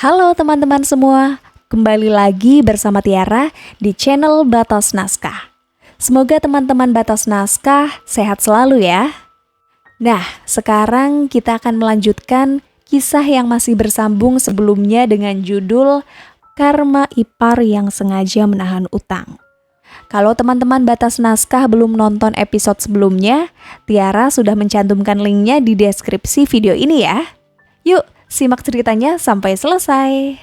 Halo teman-teman semua, kembali lagi bersama Tiara di channel Batas Naskah. Semoga teman-teman Batas Naskah sehat selalu ya. Nah, sekarang kita akan melanjutkan kisah yang masih bersambung sebelumnya dengan judul Karma Ipar yang Sengaja Menahan Utang. Kalau teman-teman Batas Naskah belum nonton episode sebelumnya, Tiara sudah mencantumkan linknya di deskripsi video ini ya. Yuk, simak ceritanya sampai selesai.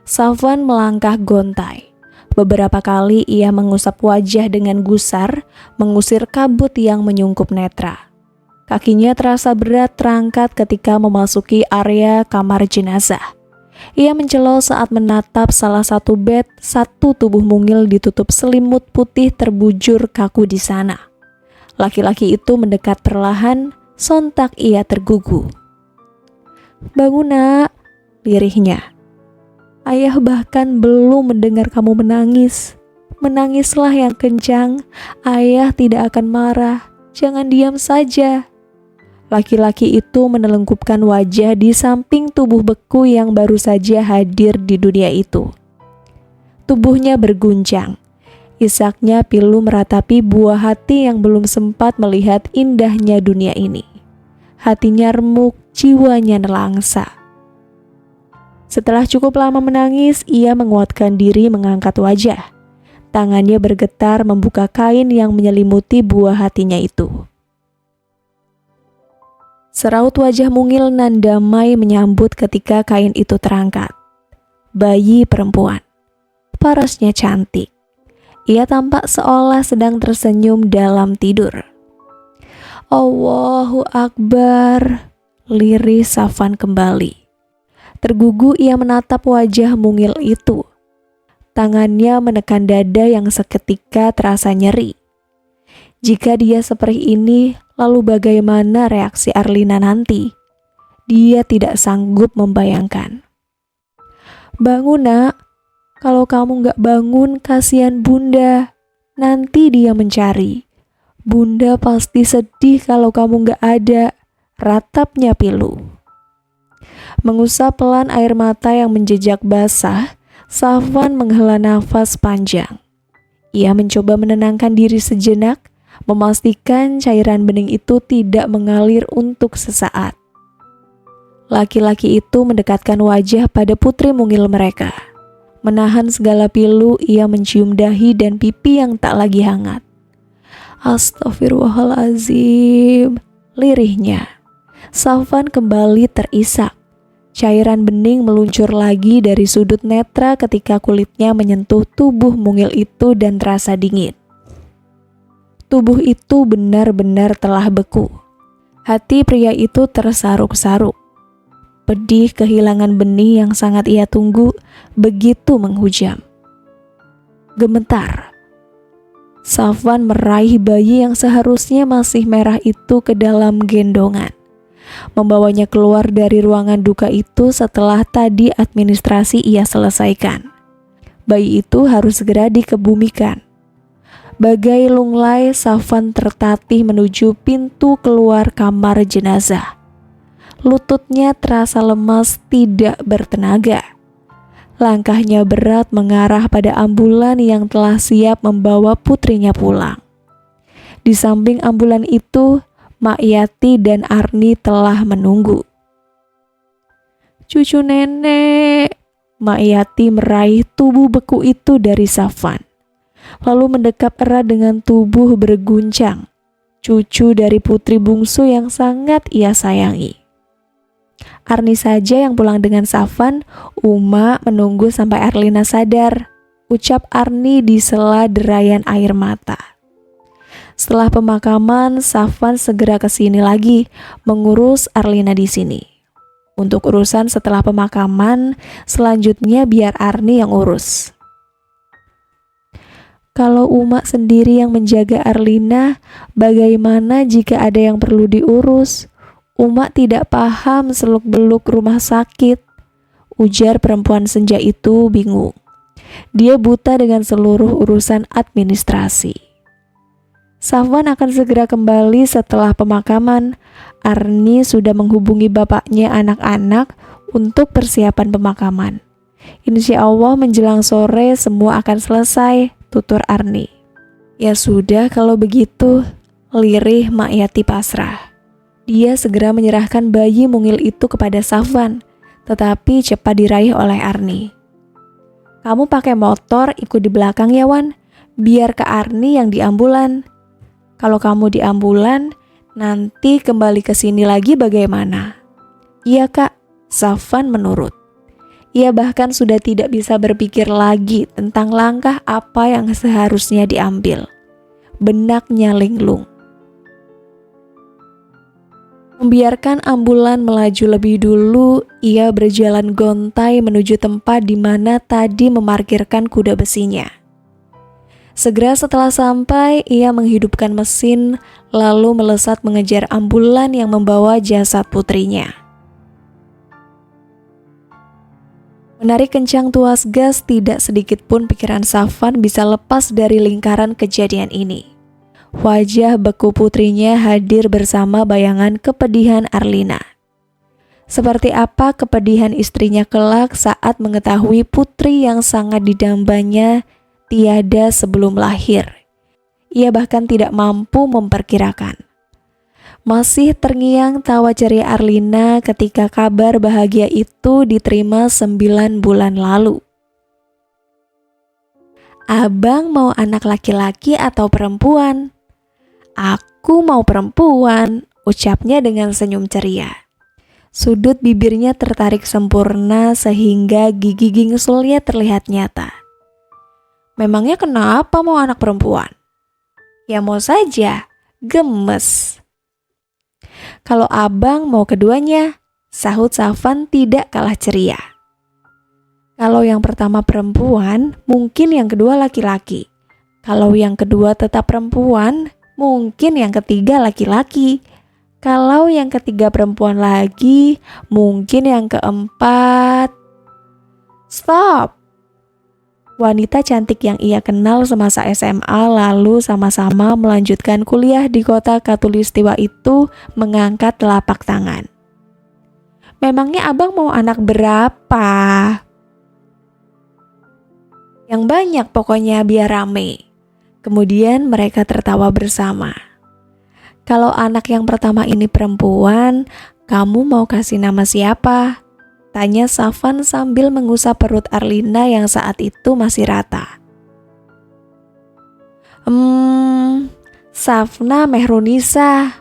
Safwan melangkah gontai. Beberapa kali ia mengusap wajah dengan gusar, mengusir kabut yang menyungkup netra. Kakinya terasa berat terangkat ketika memasuki area kamar jenazah. Ia mencelo saat menatap salah satu bed, satu tubuh mungil ditutup selimut putih terbujur kaku di sana. Laki-laki itu mendekat perlahan, sontak ia tergugu. "Bangun nak," lirihnya. "Ayah bahkan belum mendengar kamu menangis. Menangislah yang kencang, ayah tidak akan marah. Jangan diam saja." Laki-laki itu menelungkupkan wajah di samping tubuh beku yang baru saja hadir di dunia itu. Tubuhnya berguncang. Isaknya pilu meratapi buah hati yang belum sempat melihat indahnya dunia ini. Hatinya remuk, jiwanya nelangsa. Setelah cukup lama menangis, ia menguatkan diri mengangkat wajah. Tangannya bergetar membuka kain yang menyelimuti buah hatinya itu. Seraut wajah mungil nan damai menyambut ketika kain itu terangkat. Bayi perempuan. Parasnya cantik. Ia tampak seolah sedang tersenyum dalam tidur. "Allahu Akbar," lirih Safwan kembali. Tergugu ia menatap wajah mungil itu. Tangannya menekan dada yang seketika terasa nyeri. Jika dia seperti ini, lalu bagaimana reaksi Arlina nanti? Dia tidak sanggup membayangkan. "Bangun nak, kalau kamu gak bangun kasihan bunda. Nanti dia mencari. Bunda pasti sedih kalau kamu gak ada," ratapnya pilu. Mengusap pelan air mata yang menjejak basah, Safwan menghela nafas panjang. Ia mencoba menenangkan diri sejenak, memastikan cairan bening itu tidak mengalir untuk sesaat. Laki-laki itu mendekatkan wajah pada putri mungil mereka. Menahan segala pilu, ia mencium dahi dan pipi yang tak lagi hangat. "Astaghfirullahalazim," lirihnya. Safwan kembali terisak. Cairan bening meluncur lagi dari sudut netra ketika kulitnya menyentuh tubuh mungil itu dan terasa dingin. Tubuh itu benar-benar telah beku. Hati pria itu tersaruk-saruk. Pedih kehilangan benih yang sangat ia tunggu begitu menghujam. Gemetar. Safwan meraih bayi yang seharusnya masih merah itu ke dalam gendongan. Membawanya keluar dari ruangan duka itu setelah tadi administrasi ia selesaikan. Bayi itu harus segera dikebumikan. Bagai lunglai, Safwan tertatih menuju pintu keluar kamar jenazah. Lututnya terasa lemas, tidak bertenaga. Langkahnya berat mengarah pada ambulan yang telah siap membawa putrinya pulang. Di samping ambulan itu, Mak Yati dan Arni telah menunggu. "Cucu nenek," Mak Yati meraih tubuh beku itu dari Safwan, lalu mendekap erat dengan tubuh berguncang, cucu dari putri bungsu yang sangat ia sayangi. Arni saja yang pulang dengan Safwan. Uma menunggu sampai Arlina sadar, ucap Arni di sela derayan air mata. Setelah pemakaman, Safwan segera ke sini lagi mengurus Arlina di sini. Untuk urusan setelah pemakaman, selanjutnya biar Arni yang urus. Kalau Uma sendiri yang menjaga Arlina, bagaimana jika ada yang perlu diurus? Uma tidak paham seluk-beluk rumah sakit, ujar perempuan senja itu bingung. Dia buta dengan seluruh urusan administrasi. Safwan akan segera kembali setelah pemakaman. Arni sudah menghubungi bapaknya anak-anak untuk persiapan pemakaman. Insya Allah menjelang sore semua akan selesai, tutur Arni. Ya sudah kalau begitu, lirih Mak Yati pasrah. Dia segera menyerahkan bayi mungil itu kepada Safwan, tetapi cepat diraih oleh Arni. Kamu pakai motor ikut di belakang ya Wan, biar ke Arni yang di ambulan. Kalau kamu di ambulan, nanti kembali ke sini lagi bagaimana? Iya kak, Safwan menurut. Ia bahkan sudah tidak bisa berpikir lagi tentang langkah apa yang seharusnya diambil. Benaknya linglung. Membiarkan ambulan melaju lebih dulu, ia berjalan gontai menuju tempat di mana tadi memarkirkan kuda besinya. Segera setelah sampai, ia menghidupkan mesin, lalu melesat mengejar ambulan yang membawa jasad putrinya. Menarik kencang tuas gas, tidak sedikit pun pikiran Safwan bisa lepas dari lingkaran kejadian ini. Wajah beku putrinya hadir bersama bayangan kepedihan Arlina. Seperti apa kepedihan istrinya kelak saat mengetahui putri yang sangat didambanya tiada sebelum lahir. Ia bahkan tidak mampu memperkirakan. Masih terngiang tawa ceria Arlina ketika kabar bahagia itu diterima 9 bulan lalu. Abang mau anak laki-laki atau perempuan? Aku mau perempuan, ucapnya dengan senyum ceria. Sudut bibirnya tertarik sempurna sehingga gigi gingsulnya terlihat nyata. Memangnya kenapa mau anak perempuan? Ya mau saja, gemes. Kalau abang mau keduanya, sahut Safwan tidak kalah ceria. Kalau yang pertama perempuan, mungkin yang kedua laki-laki. Kalau yang kedua tetap perempuan, mungkin yang ketiga laki-laki. Kalau yang ketiga perempuan lagi, mungkin yang keempat. Stop! Wanita cantik yang ia kenal semasa SMA lalu sama-sama melanjutkan kuliah di kota Katulistiwa itu mengangkat telapak tangan. Memangnya abang mau anak berapa? Yang banyak pokoknya biar rame. Kemudian mereka tertawa bersama. Kalau anak yang pertama ini perempuan, kamu mau kasih nama siapa? Tanya Safwan sambil mengusap perut Arlina yang saat itu masih rata. Safna Mehrunisa.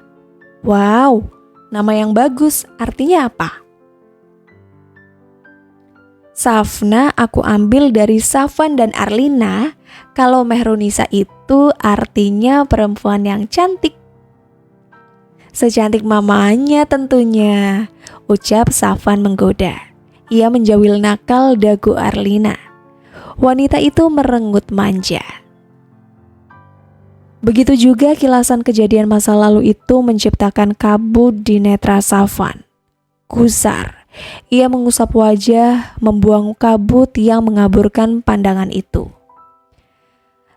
Wow, nama yang bagus, artinya apa? Safna aku ambil dari Safwan dan Arlina. Kalau Mehrunisa itu artinya perempuan yang cantik. Secantik mamanya tentunya, ucap Safwan menggoda. Ia menjawil nakal dagu Arlina. Wanita itu merenggut manja. Begitu juga kilasan kejadian masa lalu itu menciptakan kabut di netra Safwan. Gusar. Ia mengusap wajah, membuang kabut yang mengaburkan pandangan itu.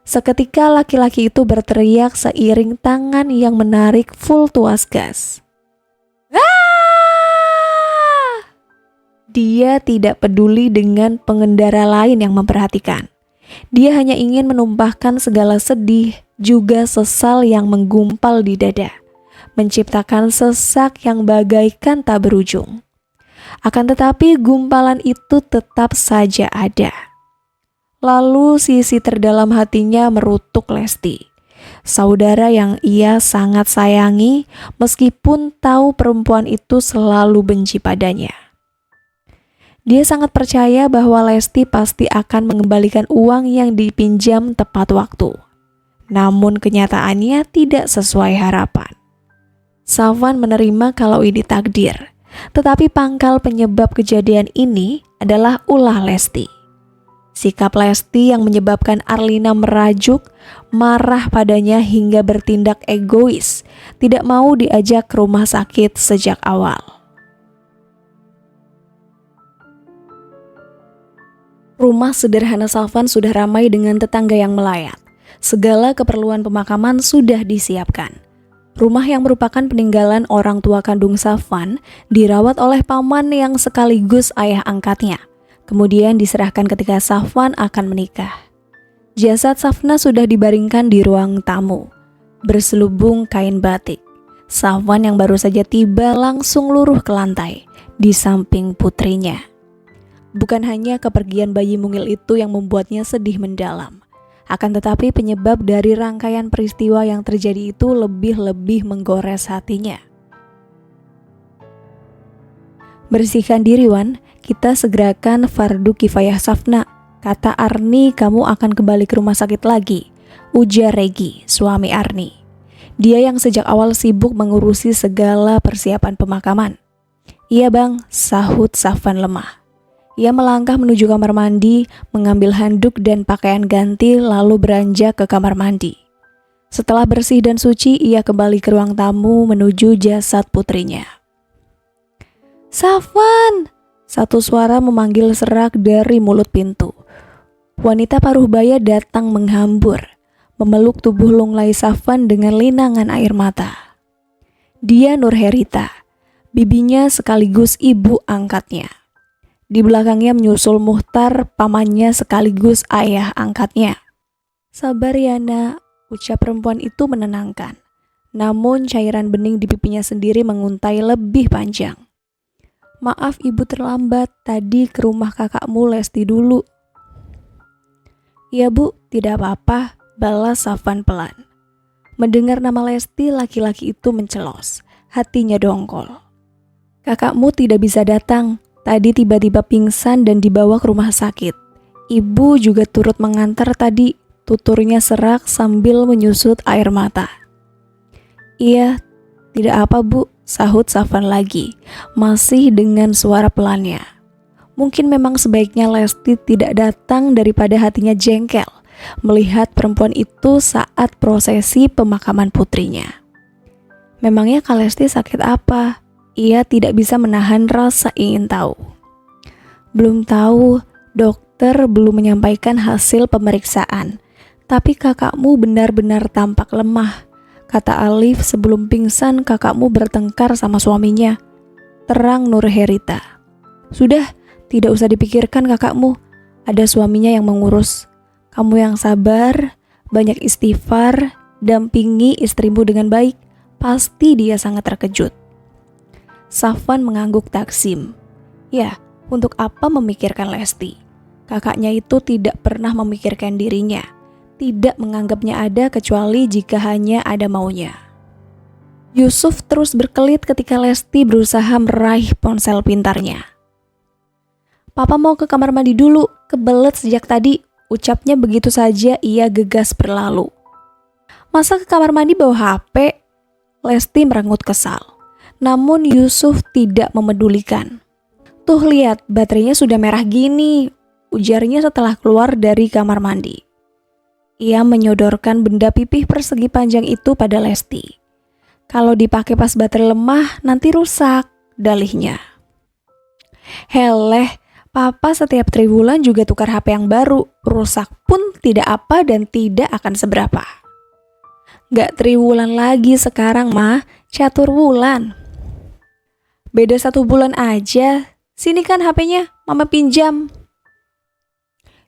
Seketika laki-laki itu berteriak seiring tangan yang menarik full tuas gas. Dia tidak peduli dengan pengendara lain yang memperhatikan. Dia hanya ingin menumpahkan segala sedih, juga sesal yang menggumpal di dada, menciptakan sesak yang bagaikan tak berujung. Akan tetapi gumpalan itu tetap saja ada. Lalu sisi terdalam hatinya merutuk Lesti, saudara yang ia sangat sayangi meskipun tahu perempuan itu selalu benci padanya. Dia sangat percaya bahwa Lesti pasti akan mengembalikan uang yang dipinjam tepat waktu. Namun kenyataannya tidak sesuai harapan. Safwan menerima kalau ini takdir. Tetapi pangkal penyebab kejadian ini adalah ulah Lesti. Sikap Lesti yang menyebabkan Arlina merajuk, marah padanya hingga bertindak egois, tidak mau diajak ke rumah sakit sejak awal. Rumah sederhana Safwan sudah ramai dengan tetangga yang melayat. Segala keperluan pemakaman sudah disiapkan. Rumah yang merupakan peninggalan orang tua kandung Safwan dirawat oleh paman yang sekaligus ayah angkatnya. Kemudian diserahkan ketika Safwan akan menikah. Jasad Safna sudah dibaringkan di ruang tamu, berselubung kain batik. Safwan yang baru saja tiba langsung luruh ke lantai, di samping putrinya. Bukan hanya kepergian bayi mungil itu yang membuatnya sedih mendalam. Akan tetapi penyebab dari rangkaian peristiwa yang terjadi itu lebih-lebih menggores hatinya. Bersihkan diri Wan, kita segerakan fardu kifayah Safna. Kata Arni kamu akan kembali ke rumah sakit lagi, ujar Regi, suami Arni. Dia yang sejak awal sibuk mengurusi segala persiapan pemakaman. Iya bang, sahut Safwan lemah. Ia melangkah menuju kamar mandi, mengambil handuk dan pakaian ganti lalu beranjak ke kamar mandi. Setelah bersih dan suci, ia kembali ke ruang tamu menuju jasad putrinya. Safwan! Satu suara memanggil serak dari mulut pintu. Wanita paruh baya datang menghambur, memeluk tubuh lunglai Safwan dengan linangan air mata. Dia Nurherita, bibinya sekaligus ibu angkatnya. Di belakangnya menyusul Muhtar, pamannya sekaligus ayah angkatnya. Sabar ya nak, ucap perempuan itu menenangkan. Namun cairan bening di pipinya sendiri menguntai lebih panjang. Maaf ibu terlambat, tadi ke rumah kakakmu Lesti dulu. Iya bu, tidak apa-apa, balas Safwan pelan. Mendengar nama Lesti, laki-laki itu mencelos, hatinya dongkol. Kakakmu tidak bisa datang. Tadi tiba-tiba pingsan dan dibawa ke rumah sakit. Ibu juga turut mengantar tadi, tuturnya serak sambil menyusut air mata. Iya, tidak apa bu, sahut Safwan lagi, masih dengan suara pelannya. Mungkin memang sebaiknya Lesti tidak datang daripada hatinya jengkel melihat perempuan itu saat prosesi pemakaman putrinya. Memangnya Kak Lesti sakit apa? Ia tidak bisa menahan rasa ingin tahu. Belum tahu, dokter belum menyampaikan hasil pemeriksaan. Tapi kakakmu benar-benar tampak lemah. Kata Alif sebelum pingsan kakakmu bertengkar sama suaminya. Terang Nurherita. Sudah, tidak usah dipikirkan kakakmu. Ada suaminya yang mengurus. Kamu yang sabar, banyak istighfar, dampingi istrimu dengan baik. Pasti dia sangat terkejut. Safwan mengangguk taksim. Ya, untuk apa memikirkan Lesti? Kakaknya itu tidak pernah memikirkan dirinya. Tidak menganggapnya ada kecuali jika hanya ada maunya. Yusuf terus berkelit ketika Lesti berusaha meraih ponsel pintarnya. Papa mau ke kamar mandi dulu, kebelet sejak tadi. Ucapnya begitu saja ia gegas berlalu. Masa ke kamar mandi bawa HP? Lesti merengut kesal. Namun Yusuf tidak memedulikan. Tuh lihat, baterainya sudah merah gini, ujarnya setelah keluar dari kamar mandi. Ia menyodorkan benda pipih persegi panjang itu pada Lesti. Kalau dipakai pas baterai lemah, nanti rusak, dalihnya. Heleh, papa setiap triwulan juga tukar HP yang baru, rusak pun tidak apa dan tidak akan seberapa. Gak triwulan lagi sekarang mah, catur wulan. Beda 1 bulan aja. Sini kan HP-nya, mama pinjam.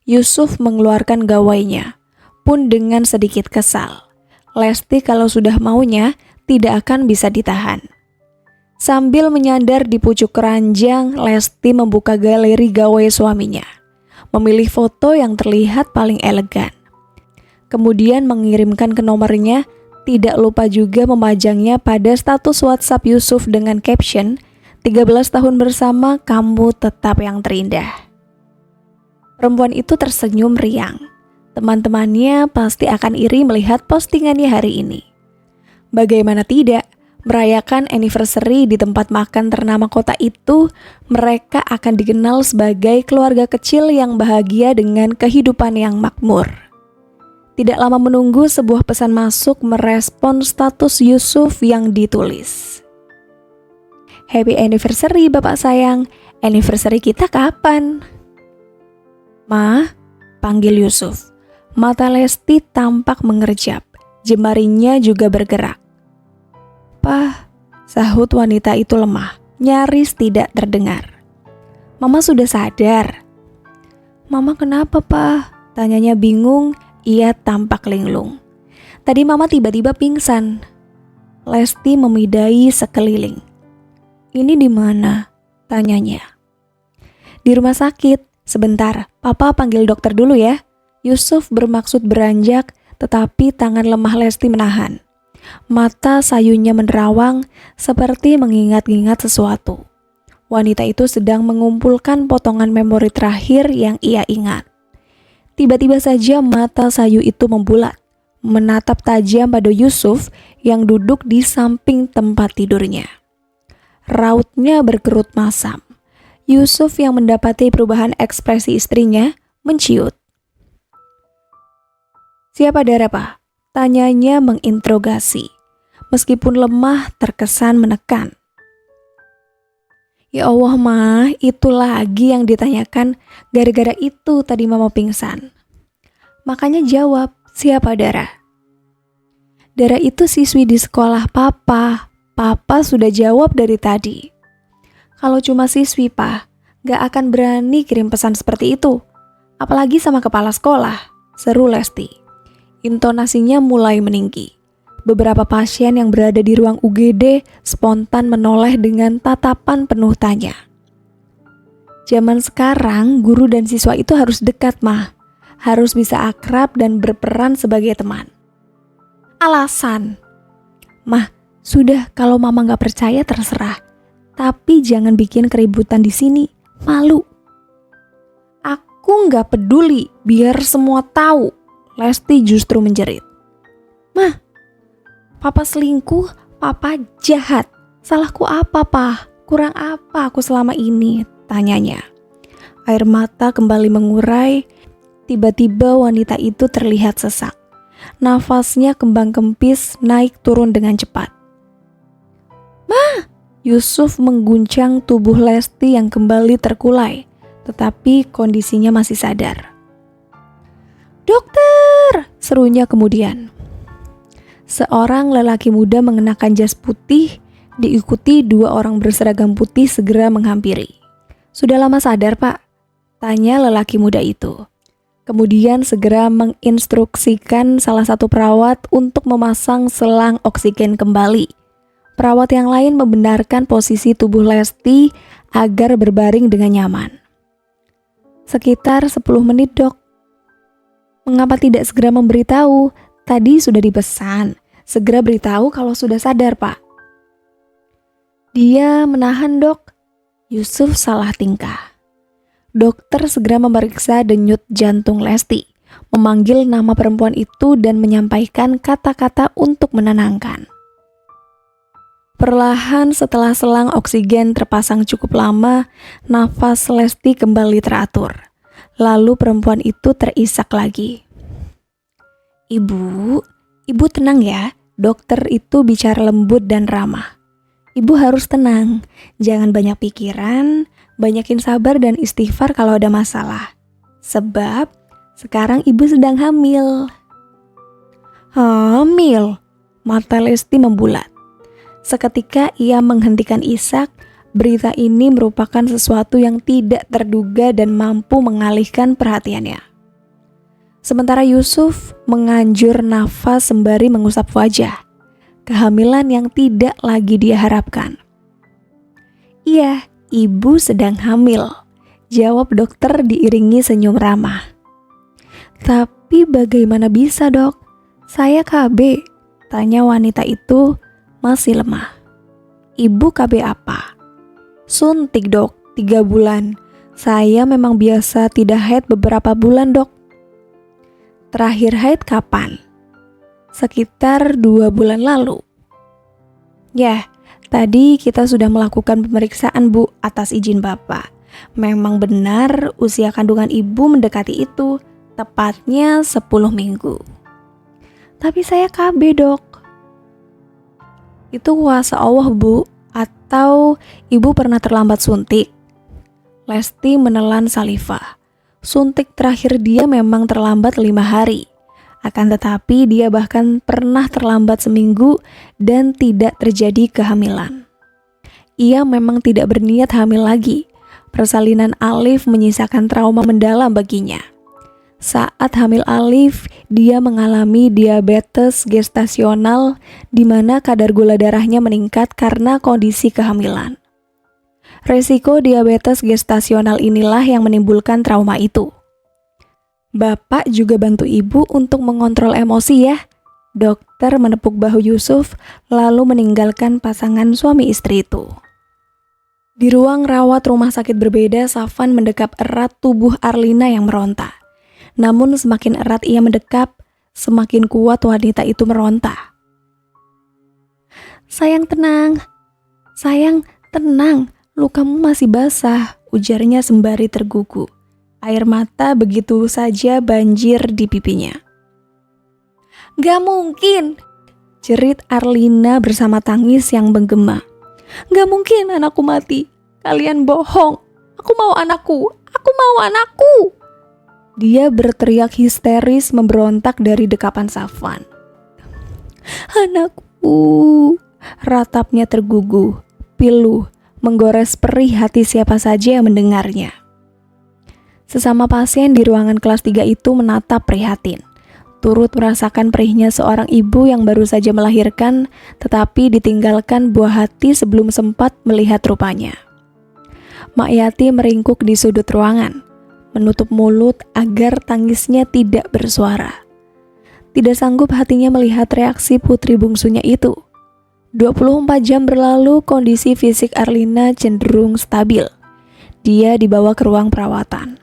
Yusuf mengeluarkan gawainya, pun dengan sedikit kesal. Lesti kalau sudah maunya, tidak akan bisa ditahan. Sambil menyandar di pucuk keranjang, Lesti membuka galeri gawai suaminya. Memilih foto yang terlihat paling elegan. Kemudian mengirimkan ke nomornya, tidak lupa juga memajangnya pada status WhatsApp Yusuf dengan caption, 13 tahun bersama, kamu tetap yang terindah. Perempuan itu tersenyum riang. Teman-temannya pasti akan iri melihat postingannya hari ini. Bagaimana tidak, merayakan anniversary di tempat makan ternama kota itu, mereka akan dikenal sebagai keluarga kecil yang bahagia dengan kehidupan yang makmur. Tidak lama menunggu, sebuah pesan masuk merespon status Yusuf yang ditulis. Happy anniversary bapak sayang, anniversary kita kapan? Ma, panggil Yusuf. Mata Lesti tampak mengerjap, jemarinya juga bergerak. "Pah," sahut wanita itu lemah, nyaris tidak terdengar. "Mama sudah sadar." "Mama kenapa, Pah?" tanyanya bingung, ia tampak linglung. "Tadi Mama tiba-tiba pingsan." Lesti memidai sekeliling. "Ini di mana?" tanyanya. "Di rumah sakit. Sebentar, Papa panggil dokter dulu ya." Yusuf bermaksud beranjak, tetapi tangan lemah Lesti menahan. Mata sayunya menerawang seperti mengingat-ingat sesuatu. Wanita itu sedang mengumpulkan potongan memori terakhir yang ia ingat. Tiba-tiba saja mata sayu itu membulat, menatap tajam pada Yusuf yang duduk di samping tempat tidurnya. Rautnya berkerut masam. Yusuf yang mendapati perubahan ekspresi istrinya menciut. "Siapa Dara, Pak?" tanyanya menginterogasi. Meskipun lemah, terkesan menekan. "Ya Allah, Mah, itu lagi yang ditanyakan. Gara-gara itu tadi Mama pingsan." "Makanya jawab, siapa Dara?" "Dara itu siswi di sekolah Papa. Papa sudah jawab dari tadi." "Kalau cuma siswi, Pak, gak akan berani kirim pesan seperti itu. Apalagi sama kepala sekolah," seru Lesti. Intonasinya mulai meninggi. Beberapa pasien yang berada di ruang UGD spontan menoleh dengan tatapan penuh tanya. Zaman sekarang, guru dan siswa itu harus dekat, Mah. Harus bisa akrab dan berperan sebagai teman. "Alasan?" "Mah, sudah, kalau Mama gak percaya terserah. Tapi jangan bikin keributan di sini. Malu." "Aku gak peduli, biar semua tahu." Lesti justru menjerit. "Mah, Papa selingkuh, Papa jahat. Salahku apa, Pak? Kurang apa aku selama ini?" tanyanya. Air mata kembali mengurai. Tiba-tiba wanita itu terlihat sesak. Nafasnya kembang kempis naik turun dengan cepat. "Mah!" Yusuf mengguncang tubuh Lesti yang kembali terkulai, tetapi kondisinya masih sadar. "Dokter!" serunya kemudian. Seorang lelaki muda mengenakan jas putih, diikuti dua orang berseragam putih segera menghampiri. "Sudah lama sadar, Pak?" tanya lelaki muda itu. Kemudian segera menginstruksikan salah satu perawat untuk memasang selang oksigen kembali. Perawat yang lain membenarkan posisi tubuh Lesti agar berbaring dengan nyaman. "Sekitar 10 menit, Dok." "Mengapa tidak segera memberitahu? Tadi sudah dipesan. Segera beritahu kalau sudah sadar, Pak." "Dia menahan, Dok." Yusuf salah tingkah. Dokter segera memeriksa denyut jantung Lesti, memanggil nama perempuan itu dan menyampaikan kata-kata untuk menenangkan. Perlahan setelah selang oksigen terpasang cukup lama, nafas Lesti kembali teratur. Lalu perempuan itu terisak lagi. Ibu tenang ya." Dokter itu bicara lembut dan ramah. "Ibu harus tenang, jangan banyak pikiran, banyakin sabar dan istighfar kalau ada masalah. Sebab sekarang ibu sedang hamil." "Hamil?" Mata Lesti membulat. Seketika ia menghentikan isak. Berita ini merupakan sesuatu yang tidak terduga dan mampu mengalihkan perhatiannya. Sementara Yusuf menganjur nafas sembari mengusap wajah. Kehamilan yang tidak lagi dia harapkan. "Iya, ibu sedang hamil," jawab dokter diiringi senyum ramah. "Tapi bagaimana bisa, Dok? Saya KB," tanya wanita itu masih lemah. "Ibu KB apa?" "Suntik, Dok, 3 bulan. Saya memang biasa tidak haid beberapa bulan, Dok." "Terakhir haid kapan?" "Sekitar 2 bulan lalu." "Ya, tadi kita sudah melakukan pemeriksaan, Bu, atas izin Bapak. Memang benar usia kandungan ibu mendekati itu, tepatnya 10 minggu." "Tapi saya KB, Dok." "Itu kuasa Allah, Bu. Atau ibu pernah terlambat suntik?" Lesti menelan salivah. Suntik terakhir dia memang terlambat 5 hari. Akan tetapi dia bahkan pernah terlambat seminggu dan tidak terjadi kehamilan. Ia memang tidak berniat hamil lagi. Persalinan Alif menyisakan trauma mendalam baginya. Saat hamil Alif, dia mengalami diabetes gestasional di mana kadar gula darahnya meningkat karena kondisi kehamilan. Resiko diabetes gestasional inilah yang menimbulkan trauma itu. Bapak juga bantu ibu untuk mengontrol emosi ya. Dokter menepuk bahu Yusuf lalu meninggalkan pasangan suami istri itu. Di ruang rawat rumah sakit berbeda, Safwan mendekap erat tubuh Arlina yang meronta. Namun semakin erat ia mendekap, semakin kuat wanita itu meronta. Sayang tenang, lukamu masih basah, ujarnya sembari tergugu. Air mata begitu saja banjir di pipinya. Gak mungkin, jerit Arlina bersama tangis yang menggema. Gak mungkin anakku mati, kalian bohong, aku mau anakku. Dia berteriak histeris memberontak dari dekapan Safwan. Anakku, ratapnya tergugu, pilu, menggores perih hati siapa saja yang mendengarnya. Sesama pasien di ruangan kelas 3 itu menatap prihatin, turut merasakan perihnya seorang ibu yang baru saja melahirkan tetapi ditinggalkan buah hati sebelum sempat melihat rupanya. Mak Yati meringkuk di sudut ruangan, menutup mulut agar tangisnya tidak bersuara. Tidak sanggup hatinya melihat reaksi putri bungsunya itu. 24 jam berlalu, kondisi fisik Arlina cenderung stabil. Dia dibawa ke ruang perawatan.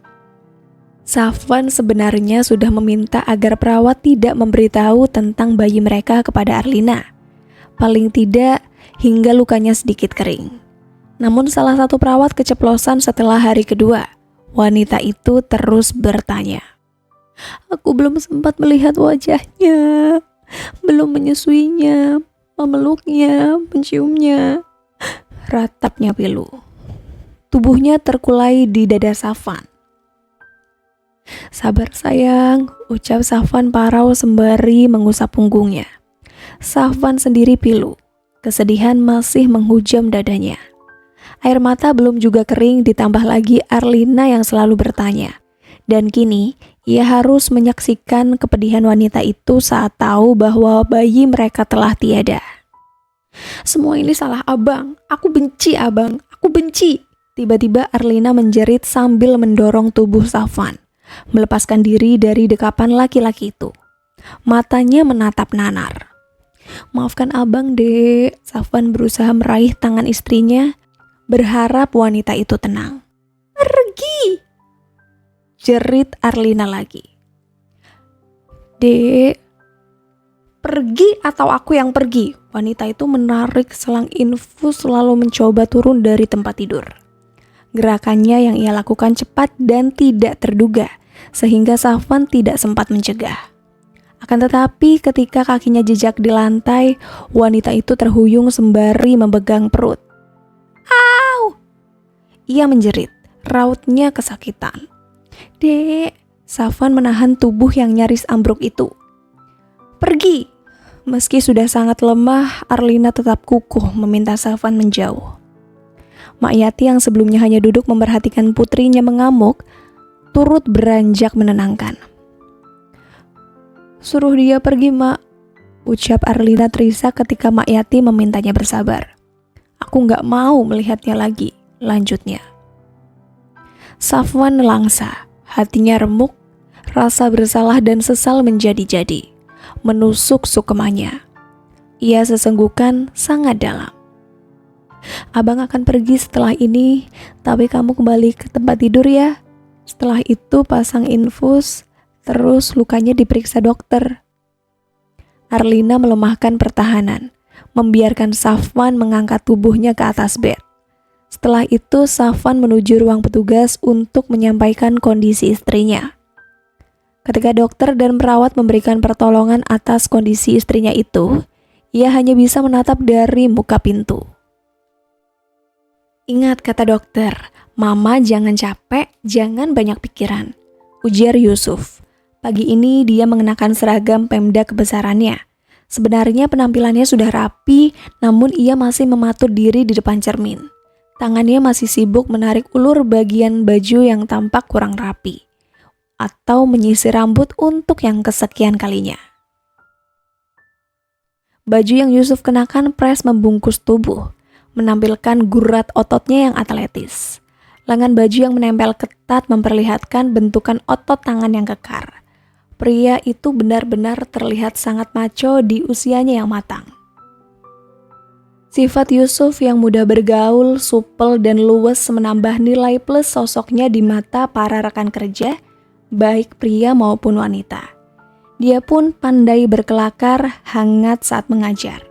Safwan sebenarnya sudah meminta agar perawat tidak memberitahu tentang bayi mereka kepada Arlina. Paling tidak hingga lukanya sedikit kering. Namun salah satu perawat keceplosan setelah hari kedua. Wanita itu terus bertanya. Aku belum sempat melihat wajahnya, belum menyusuinya, memeluknya, menciumnya. Ratapnya pilu. Tubuhnya terkulai di dada Safwan. Sabar sayang, ucap Safwan parau sembari mengusap punggungnya. Safwan sendiri pilu. Kesedihan masih menghujam dadanya. Air mata belum juga kering, ditambah lagi Arlina yang selalu bertanya. Dan kini, ia harus menyaksikan kepedihan wanita itu saat tahu bahwa bayi mereka telah tiada. Semua ini salah abang, aku benci abang, aku benci. Tiba-tiba Arlina menjerit sambil mendorong tubuh Safwan, melepaskan diri dari dekapan laki-laki itu. Matanya menatap nanar. Maafkan abang dek, Safwan berusaha meraih tangan istrinya, berharap wanita itu tenang. Pergi! Jerit Arlina lagi. Dek, pergi atau aku yang pergi? Wanita itu menarik selang infus lalu mencoba turun dari tempat tidur. Gerakannya yang ia lakukan cepat dan tidak terduga, sehingga Safwan tidak sempat mencegah. Akan tetapi ketika kakinya jejak di lantai, wanita itu terhuyung sembari memegang perut. Ia menjerit, rautnya kesakitan. Dek, Safwan menahan tubuh yang nyaris ambruk itu. Pergi! Meski sudah sangat lemah, Arlina tetap kukuh meminta Safwan menjauh. Mak Yati yang sebelumnya hanya duduk memperhatikan putrinya mengamuk, turut beranjak menenangkan. Suruh dia pergi, Mak, ucap Arlina terisak ketika Mak Yati memintanya bersabar. Aku gak mau melihatnya lagi, lanjutnya. Safwan nelangsa, hatinya remuk, rasa bersalah dan sesal menjadi-jadi, menusuk sukmanya. Ia sesenggukan sangat dalam. Abang akan pergi setelah ini, tapi kamu kembali ke tempat tidur ya. Setelah itu pasang infus, terus lukanya diperiksa dokter. Arlina melemahkan pertahanan, membiarkan Safwan mengangkat tubuhnya ke atas bed. Setelah itu Safwan menuju ruang petugas untuk menyampaikan kondisi istrinya. Ketika dokter dan perawat memberikan pertolongan atas kondisi istrinya itu, ia hanya bisa menatap dari muka pintu. Ingat kata dokter, Mama jangan capek, jangan banyak pikiran, ujar Yusuf. Pagi ini dia mengenakan seragam Pemda kebesarannya. Sebenarnya penampilannya sudah rapi, namun ia masih mematur diri di depan cermin. Tangannya masih sibuk menarik ulur bagian baju yang tampak kurang rapi, atau menyisir rambut untuk yang kesekian kalinya. Baju yang Yusuf kenakan pres membungkus tubuh, menampilkan gurat ototnya yang atletis. Lengan baju yang menempel ketat memperlihatkan bentukan otot tangan yang kekar. Pria itu benar-benar terlihat sangat maco di usianya yang matang. Sifat Yusuf yang mudah bergaul, supel, dan luwes menambah nilai plus sosoknya di mata para rekan kerja, baik pria maupun wanita. Dia pun pandai berkelakar, hangat saat mengajar.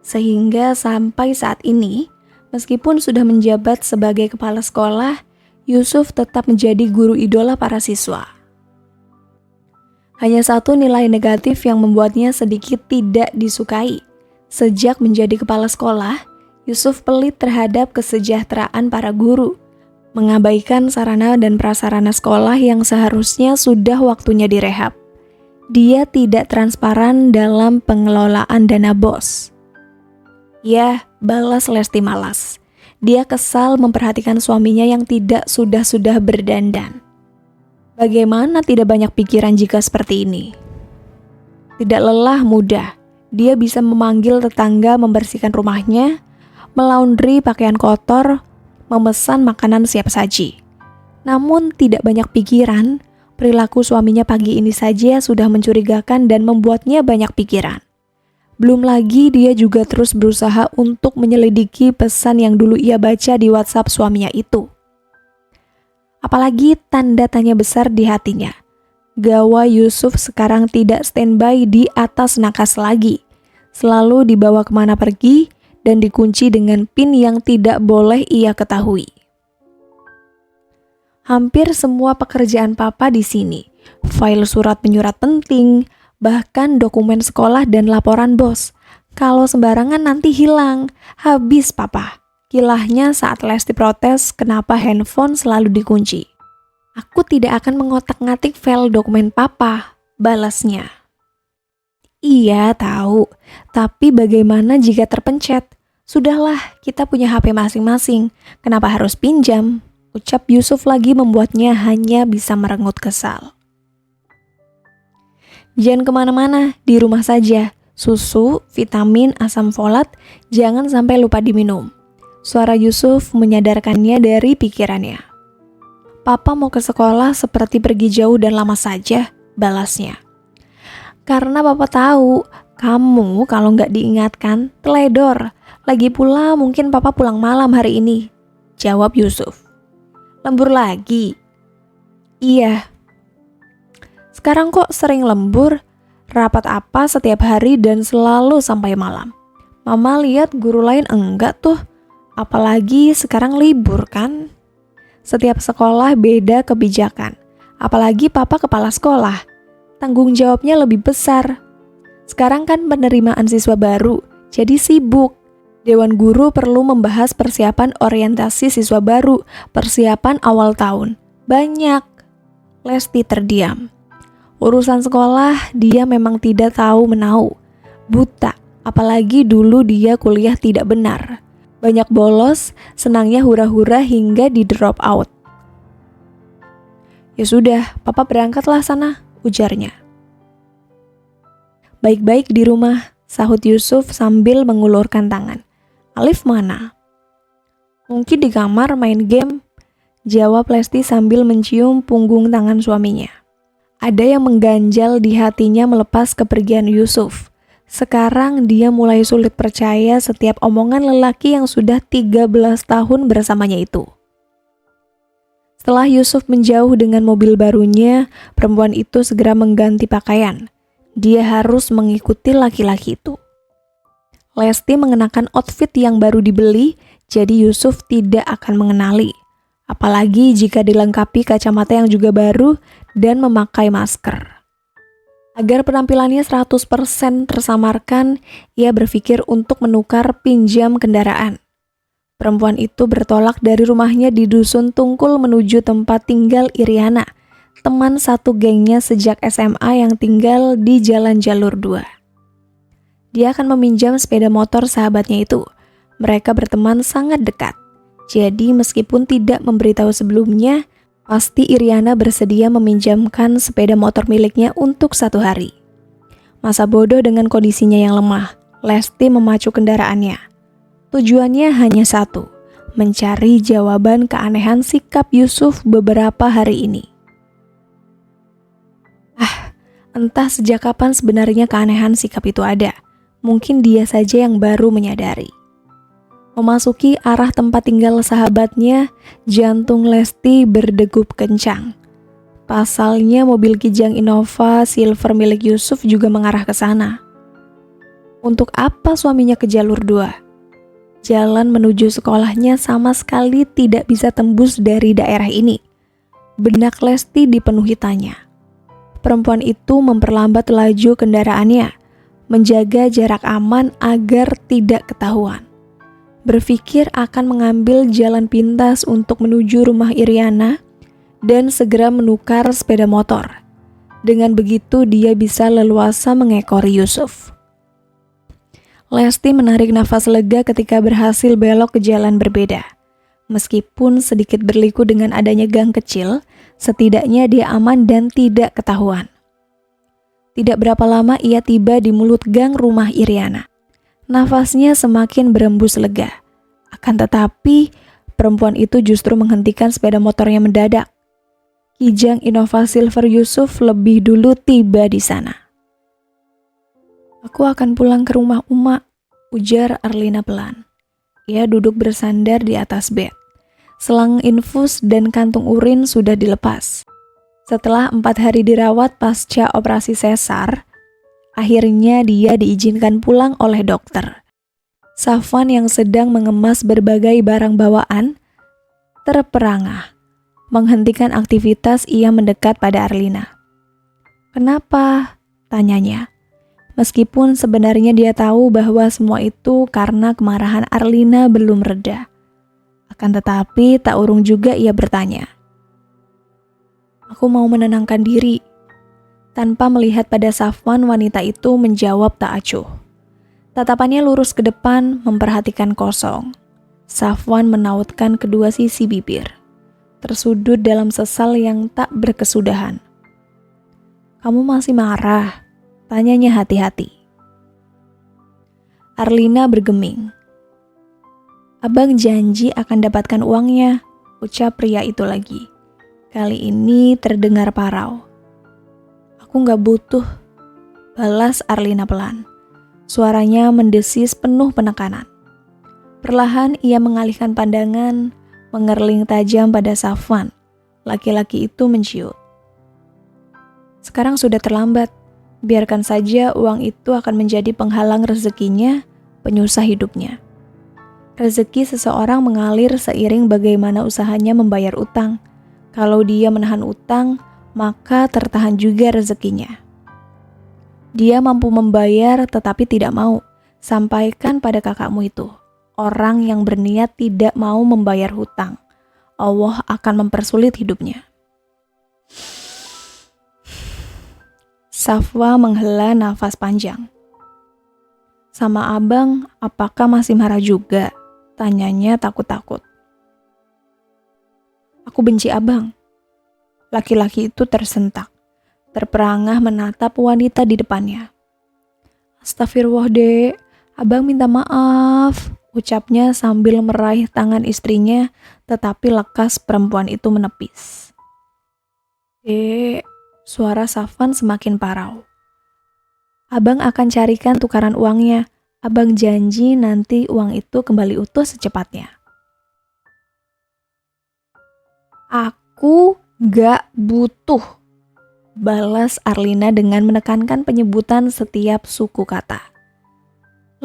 Sehingga sampai saat ini, meskipun sudah menjabat sebagai kepala sekolah, Yusuf tetap menjadi guru idola para siswa. Hanya satu nilai negatif yang membuatnya sedikit tidak disukai. Sejak menjadi kepala sekolah, Yusuf pelit terhadap kesejahteraan para guru, mengabaikan sarana dan prasarana sekolah yang seharusnya sudah waktunya direhab. Dia tidak transparan dalam pengelolaan dana BOS. Ya, balas Lesti malas. Dia kesal memperhatikan suaminya yang tidak sudah-sudah berdandan. Bagaimana tidak banyak pikiran jika seperti ini? Tidak lelah mudah, dia bisa memanggil tetangga membersihkan rumahnya, melaundry pakaian kotor, memesan makanan siap saji. Namun tidak banyak pikiran, perilaku suaminya pagi ini saja sudah mencurigakan dan membuatnya banyak pikiran. Belum lagi dia juga terus berusaha untuk menyelidiki pesan yang dulu ia baca di WhatsApp suaminya itu. Apalagi tanda tanya besar di hatinya. Gawai Yusuf sekarang tidak standby di atas nakas lagi. Selalu dibawa kemana pergi dan dikunci dengan PIN yang tidak boleh ia ketahui. Hampir semua pekerjaan papa di sini, file surat menyurat penting, bahkan dokumen sekolah dan laporan bos. Kalau sembarangan nanti hilang, habis papa. Kilahnya saat Lesti protes kenapa handphone selalu dikunci. Aku tidak akan mengotak-ngatik file dokumen papa, balasnya. Iya tahu, tapi bagaimana jika terpencet? Sudahlah, kita punya HP masing-masing, kenapa harus pinjam? Ucap Yusuf lagi membuatnya hanya bisa merengut kesal. Jangan kemana-mana, di rumah saja. Susu, vitamin, asam folat, jangan sampai lupa diminum. Suara Yusuf menyadarkannya dari pikirannya. Papa mau ke sekolah seperti pergi jauh dan lama saja, balasnya. Karena papa tahu, kamu kalau nggak diingatkan, teledor. Lagi pula mungkin papa pulang malam hari ini, jawab Yusuf. Lembur lagi? Iya. Sekarang kok sering lembur? Rapat apa setiap hari dan selalu sampai malam? Mama lihat guru lain enggak tuh. Apalagi sekarang libur kan? Setiap sekolah beda kebijakan. Apalagi papa kepala sekolah. Tanggung jawabnya lebih besar. Sekarang kan penerimaan siswa baru, jadi sibuk. Dewan guru perlu membahas persiapan orientasi siswa baru, persiapan awal tahun. Banyak. Lesti terdiam. Urusan sekolah dia memang tidak tahu menau. Buta, apalagi dulu dia kuliah tidak benar. Banyak bolos, senangnya hura-hura hingga di drop out. Ya sudah, papa berangkatlah sana, ujarnya. Baik-baik di rumah, sahut Yusuf sambil mengulurkan tangan. Alif mana? Mungkin di kamar main game, jawab Lesti sambil mencium punggung tangan suaminya. Ada yang mengganjal di hatinya melepas kepergian Yusuf. Sekarang dia mulai sulit percaya setiap omongan lelaki yang sudah 13 tahun bersamanya itu. Setelah Yusuf menjauh dengan mobil barunya, perempuan itu segera mengganti pakaian. Dia harus mengikuti laki-laki itu. Lesti mengenakan outfit yang baru dibeli, jadi Yusuf tidak akan mengenali. Apalagi jika dilengkapi kacamata yang juga baru dan memakai masker. Agar penampilannya 100% tersamarkan, ia berpikir untuk menukar pinjam kendaraan. Perempuan itu bertolak dari rumahnya di Dusun Tungkul menuju tempat tinggal Iriana. teman satu gengnya sejak SMA yang tinggal di Jalan Jalur 2. Dia akan meminjam sepeda motor sahabatnya itu. Mereka berteman sangat dekat. Jadi meskipun tidak memberitahu sebelumnya, pasti Iriana bersedia meminjamkan sepeda motor miliknya untuk 1 hari. Masa bodoh dengan kondisinya yang lemah, Lesti memacu kendaraannya. Tujuannya hanya satu, mencari jawaban keanehan sikap Yusuf beberapa hari ini. Entah sejak kapan sebenarnya keanehan sikap itu ada. Mungkin dia saja yang baru menyadari. Memasuki arah tempat tinggal sahabatnya, jantung Lesti berdegup kencang. Pasalnya mobil Kijang Innova Silver milik Yusuf juga mengarah ke sana. Untuk apa suaminya ke jalur 2? Jalan menuju sekolahnya sama sekali tidak bisa tembus dari daerah ini. Benak Lesti dipenuhi tanya. Perempuan itu memperlambat laju kendaraannya, menjaga jarak aman agar tidak ketahuan. Berpikir akan mengambil jalan pintas untuk menuju rumah Iriana dan segera menukar sepeda motor. Dengan begitu dia bisa leluasa mengekori Yusuf. Lesti menarik nafas lega ketika berhasil belok ke jalan berbeda. Meskipun sedikit berliku dengan adanya gang kecil, setidaknya dia aman dan tidak ketahuan. Tidak berapa lama ia tiba di mulut gang rumah Iriana. Nafasnya semakin berembus lega. Akan tetapi, perempuan itu justru menghentikan sepeda motornya mendadak. Kijang Innova Silver Yusuf lebih dulu tiba di sana. "Aku akan pulang ke rumah Uma," ujar Arlina pelan. Ia duduk bersandar di atas bed. Selang infus dan kantung urin sudah dilepas. Setelah 4 hari dirawat pasca operasi sesar, akhirnya dia diizinkan pulang oleh dokter. Safwan yang sedang mengemas berbagai barang bawaan terperangah. Menghentikan aktivitas, ia mendekat pada Arlina. "Kenapa?" tanyanya. Meskipun sebenarnya dia tahu bahwa semua itu karena kemarahan Arlina belum reda. Akan tetapi tak urung juga ia bertanya. "Aku mau menenangkan diri." Tanpa melihat pada Safwan, wanita itu menjawab tak acuh. Tatapannya lurus ke depan, memperhatikan kosong. Safwan menautkan kedua sisi bibir, tersudut dalam sesal yang tak berkesudahan. "Kamu masih marah?" tanyanya hati-hati. Arlina bergeming. "Abang janji akan dapatkan uangnya," ucap pria itu lagi. Kali ini terdengar parau. "Aku gak butuh," balas Arlina pelan. Suaranya mendesis penuh penekanan. Perlahan ia mengalihkan pandangan, mengerling tajam pada Safwan. Laki-laki itu menciut. "Sekarang sudah terlambat. Biarkan saja uang itu akan menjadi penghalang rezekinya, penyusah hidupnya. Rezeki seseorang mengalir seiring bagaimana usahanya membayar utang. Kalau dia menahan utang, maka tertahan juga rezekinya. Dia mampu membayar tetapi tidak mau. Sampaikan pada kakakmu itu, orang yang berniat tidak mau membayar hutang, Allah akan mempersulit hidupnya." Safwa menghela nafas panjang. "Sama abang, apakah masih marah juga?" tanyanya takut-takut. "Aku benci abang." Laki-laki itu tersentak. Terperangah menatap wanita di depannya. "Astagfirullah, Dek. Abang minta maaf," ucapnya sambil meraih tangan istrinya, tetapi lekas perempuan itu menepis. "Dek," suara Safwan semakin parau. "Abang akan carikan tukaran uangnya. Abang janji nanti uang itu kembali utuh secepatnya." "Aku gak butuh," balas Arlina dengan menekankan penyebutan setiap suku kata.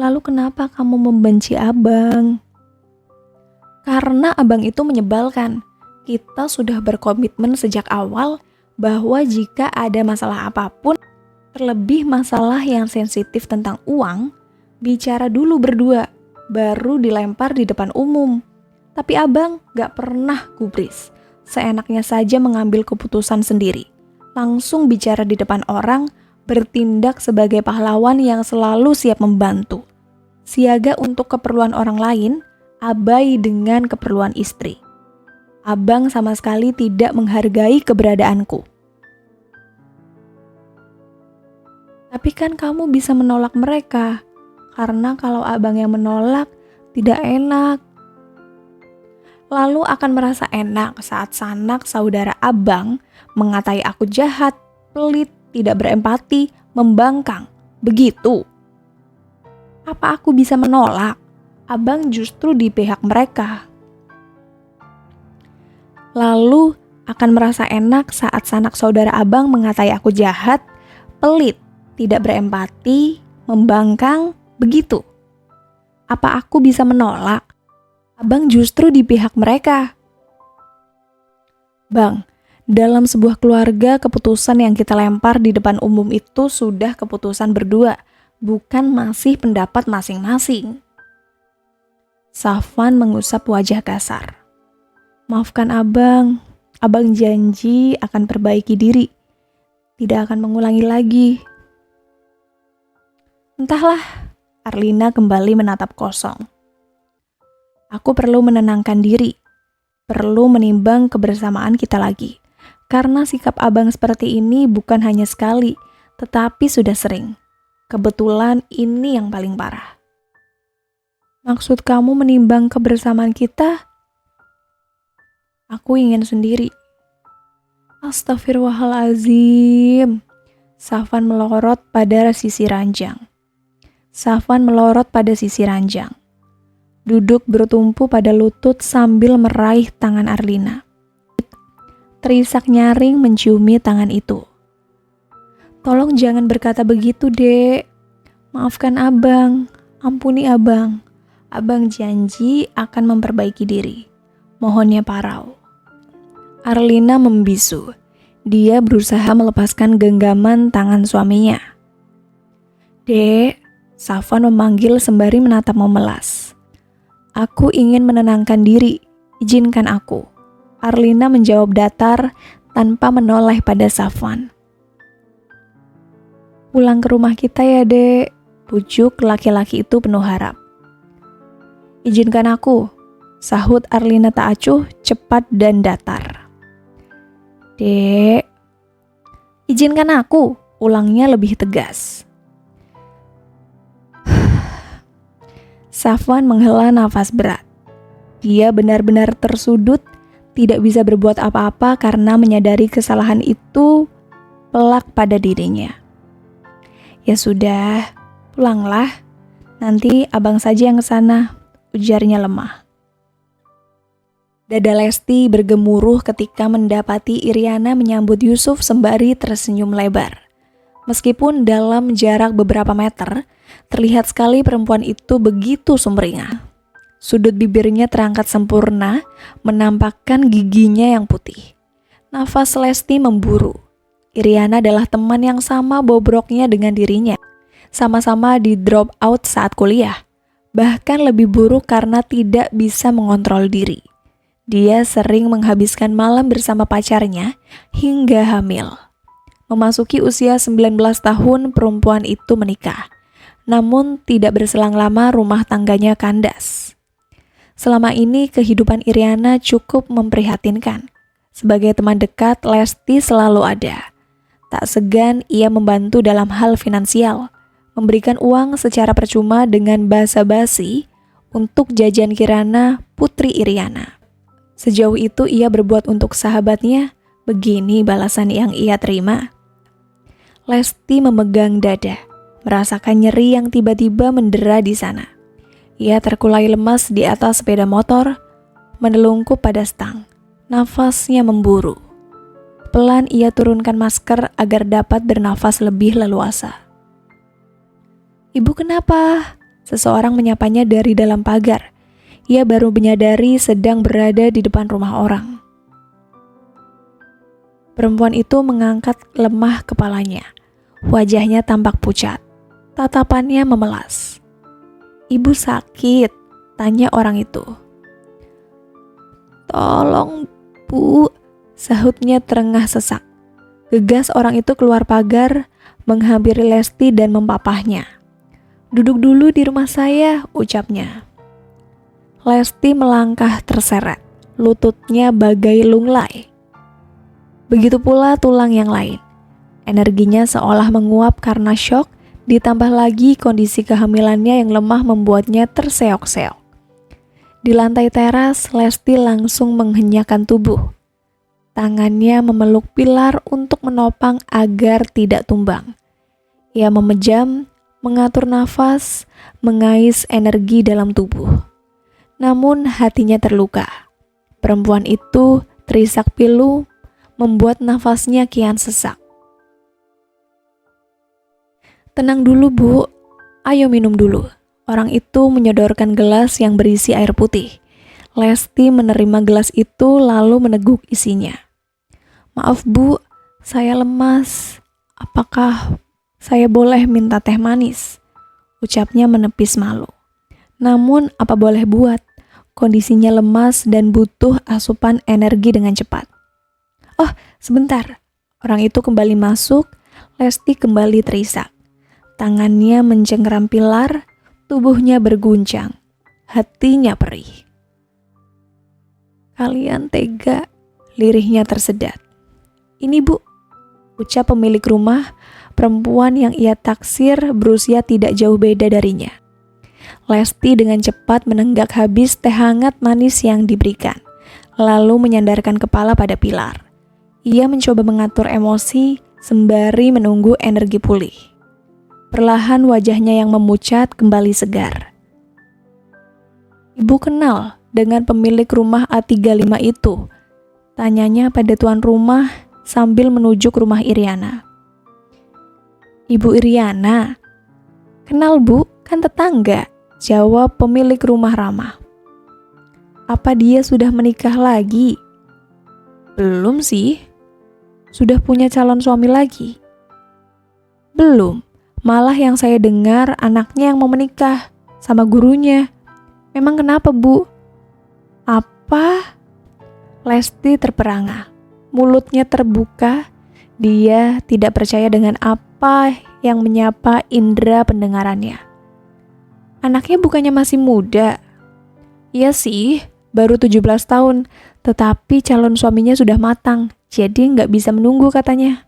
"Lalu kenapa kamu membenci abang?" "Karena abang itu menyebalkan. Kita sudah berkomitmen sejak awal bahwa jika ada masalah apapun, terlebih masalah yang sensitif tentang uang, bicara dulu berdua, baru dilempar di depan umum. Tapi abang gak pernah gubris. seenaknya saja mengambil keputusan sendiri, langsung bicara di depan orang, bertindak sebagai pahlawan yang selalu siap membantu, siaga untuk keperluan orang lain, abai dengan keperluan istri. Abang sama sekali tidak menghargai keberadaanku. Tapi kan kamu bisa menolak mereka, karena kalau abang yang menolak, tidak enak. Lalu akan merasa enak saat sanak saudara abang mengatai aku jahat, pelit, tidak berempati, membangkang. Begitu. Apa aku bisa menolak? Abang justru di pihak mereka. Lalu akan merasa enak saat sanak saudara abang mengatai aku jahat, pelit, tidak berempati, membangkang. Begitu. Apa aku bisa menolak? Abang justru di pihak mereka. Bang, dalam sebuah keluarga, keputusan yang kita lempar di depan umum itu sudah keputusan berdua, bukan masih pendapat masing-masing. Safwan mengusap wajah kasar. Maafkan abang, abang janji akan perbaiki diri, tidak akan mengulangi lagi. Entahlah, Arlina kembali menatap kosong. Aku perlu menenangkan diri, perlu menimbang kebersamaan kita lagi. Karena sikap abang seperti ini bukan hanya sekali, tetapi sudah sering. Kebetulan ini yang paling parah. Maksud kamu menimbang kebersamaan kita? Aku ingin sendiri. Astagfirullahalazim. Safwan melorot pada sisi ranjang. Duduk bertumpu pada lutut sambil meraih tangan Arlina. Terisak nyaring menciumi tangan itu. Tolong jangan berkata begitu, Dek. Maafkan abang, ampuni abang. Abang janji akan memperbaiki diri. Mohonnya parau. Arlina membisu. Dia berusaha melepaskan genggaman tangan suaminya. Dek, Safwan memanggil sembari menatap memelas. Aku ingin menenangkan diri, izinkan aku. Arlina menjawab datar tanpa menoleh pada Safwan. Pulang ke rumah kita ya, Dek, pujuk laki-laki itu penuh harap. Izinkan aku, sahut Arlina tak acuh, cepat dan datar. Dek, izinkan aku, ulangnya lebih tegas. Safwan menghela nafas berat. Dia benar-benar tersudut, tidak bisa berbuat apa-apa karena menyadari kesalahan itu pelak pada dirinya. Ya sudah, pulanglah. Nanti abang saja yang ke sana, ujarnya lemah. Dada Lesti bergemuruh ketika mendapati Iriana menyambut Yusuf sembari tersenyum lebar. Meskipun dalam jarak beberapa meter, terlihat sekali perempuan itu begitu sumringah. Sudut bibirnya terangkat sempurna, menampakkan giginya yang putih. Nafas Lesti memburu. Iriana adalah teman yang sama bobroknya dengan dirinya. Sama-sama di drop out saat kuliah. Bahkan lebih buruk karena tidak bisa mengontrol diri. Dia sering menghabiskan malam bersama pacarnya hingga hamil. Memasuki usia 19 tahun, perempuan itu menikah. Namun tidak berselang lama rumah tangganya kandas. Selama ini kehidupan Iriana cukup memprihatinkan. Sebagai teman dekat, Lesti selalu ada. Tak segan ia membantu dalam hal finansial, memberikan uang secara percuma dengan basa-basi untuk jajan Kirana, putri Iriana. Sejauh itu ia berbuat untuk sahabatnya, begini balasan yang ia terima. Lesti memegang dada, merasakan nyeri yang tiba-tiba mendera di sana. Ia terkulai lemas di atas sepeda motor, menelungkup pada stang. Nafasnya memburu. Pelan ia turunkan masker agar dapat bernafas lebih leluasa. Ibu kenapa? Seseorang menyapanya dari dalam pagar. Ia baru menyadari sedang berada di depan rumah orang. Perempuan itu mengangkat lemah kepalanya. Wajahnya tampak pucat. Tatapannya memelas. Ibu sakit? Tanya orang itu. Tolong "Bu," sahutnya terengah sesak. Gegas orang itu keluar pagar, menghampiri Lesti dan mempapahnya. "Duduk dulu di rumah saya," ucapnya. Lesti melangkah terseret, lututnya bagai lunglai. Begitu pula tulang yang lain. Energinya seolah menguap karena syok, ditambah lagi kondisi kehamilannya yang lemah membuatnya terseok-seok. Di lantai teras, Lesti langsung menghenyakan tubuh. Tangannya memeluk pilar untuk menopang agar tidak tumbang. Ia memejam, mengatur nafas, mengais energi dalam tubuh. Namun hatinya terluka. Perempuan itu terisak pilu, membuat nafasnya kian sesak. "Tenang dulu, Bu. Ayo minum dulu." Orang itu menyodorkan gelas yang berisi air putih. Lesti menerima gelas itu lalu meneguk isinya. "Maaf, Bu, saya lemas. Apakah saya boleh minta teh manis?" ucapnya menepis malu. Namun apa boleh buat, kondisinya lemas dan butuh asupan energi dengan cepat. "Oh, sebentar." Orang itu kembali masuk, Lesti kembali terisak. Tangannya mencengkeram pilar, tubuhnya berguncang, hatinya perih. "Kalian tega," lirihnya tersedat. "Ini, Bu," ucap pemilik rumah, perempuan yang ia taksir berusia tidak jauh beda darinya. Lesti dengan cepat menenggak habis teh hangat manis yang diberikan, lalu menyandarkan kepala pada pilar. Ia mencoba mengatur emosi sembari menunggu energi pulih. Perlahan wajahnya yang memucat kembali segar. "Ibu kenal dengan pemilik rumah A35 itu?" tanyanya pada tuan rumah sambil menuju ke rumah Iriana. "Ibu Iriana? Kenal, Bu, kan tetangga," jawab pemilik rumah ramah. "Apa dia sudah menikah lagi?" "Belum sih." "Sudah punya calon suami lagi?" "Belum, malah yang saya dengar anaknya yang mau menikah sama gurunya." "Memang kenapa, Bu?" "Apa?" Lesti terperangah, mulutnya terbuka. Dia tidak percaya dengan apa yang menyapa indera pendengarannya. "Anaknya bukannya masih muda?" "Iya sih, baru 17 tahun, tetapi calon suaminya sudah matang, jadi nggak bisa menunggu," katanya.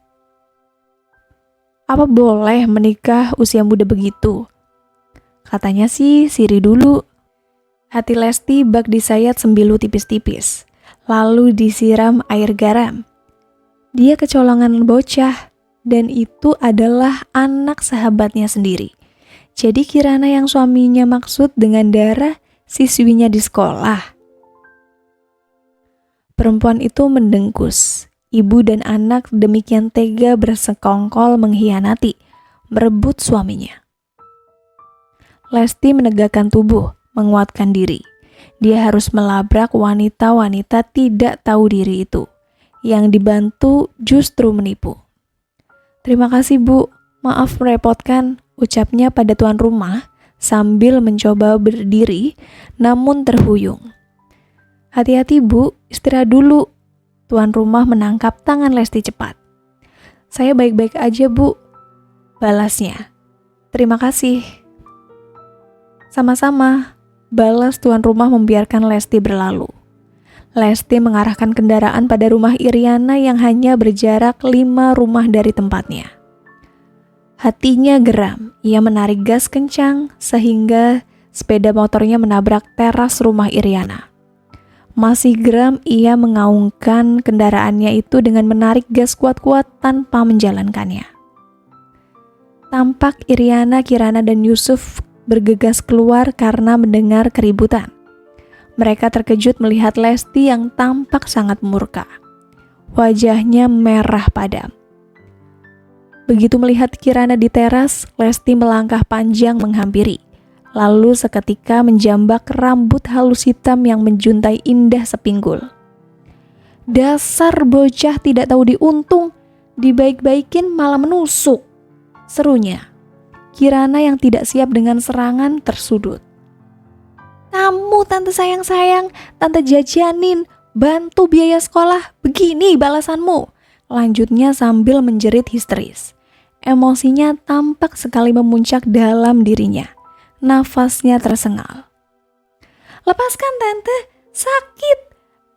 "Apa boleh menikah usia muda begitu?" "Katanya sih siri dulu." Hati Lesti bak disayat sembilu tipis-tipis, lalu disiram air garam. Dia kecolongan bocah, dan itu adalah anak sahabatnya sendiri. Jadi Kirana yang suaminya maksud dengan Dara, siswinya di sekolah. Perempuan itu mendengkus. Ibu dan anak demikian tega bersekongkol mengkhianati, merebut suaminya. Lesti menegakkan tubuh, menguatkan diri. Dia harus melabrak wanita-wanita tidak tahu diri itu. Yang dibantu justru menipu. "Terima kasih, Bu. Maaf merepotkan," ucapnya pada tuan rumah sambil mencoba berdiri namun terhuyung. "Hati-hati, Bu. Istirahat dulu." Tuan rumah menangkap tangan Lesti cepat. "Saya baik-baik aja, Bu," balasnya. "Terima kasih." "Sama-sama," balas tuan rumah membiarkan Lesti berlalu. Lesti mengarahkan kendaraan pada rumah Iriana yang hanya berjarak 5 rumah dari tempatnya. Hatinya geram, ia menarik gas kencang sehingga sepeda motornya menabrak teras rumah Iriana. Masih geram, ia mengaungkan kendaraannya itu dengan menarik gas kuat-kuat tanpa menjalankannya. Tampak Iriana, Kirana, dan Yusuf bergegas keluar karena mendengar keributan. Mereka terkejut melihat Lesti yang tampak sangat murka. Wajahnya merah padam. Begitu melihat Kirana di teras, Lesti melangkah panjang menghampiri. Lalu seketika menjambak rambut halus hitam yang menjuntai indah sepinggul. "Dasar bocah tidak tahu diuntung, dibaik-baikin malah menusuk," serunya. Kirana yang tidak siap dengan serangan tersudut. "Kamu tante sayang-sayang, tante jajanin, bantu biaya sekolah, begini balasanmu. Lanjutnya sambil menjerit histeris. Emosinya tampak sekali memuncak dalam dirinya. Nafasnya tersengal. Lepaskan tante, sakit.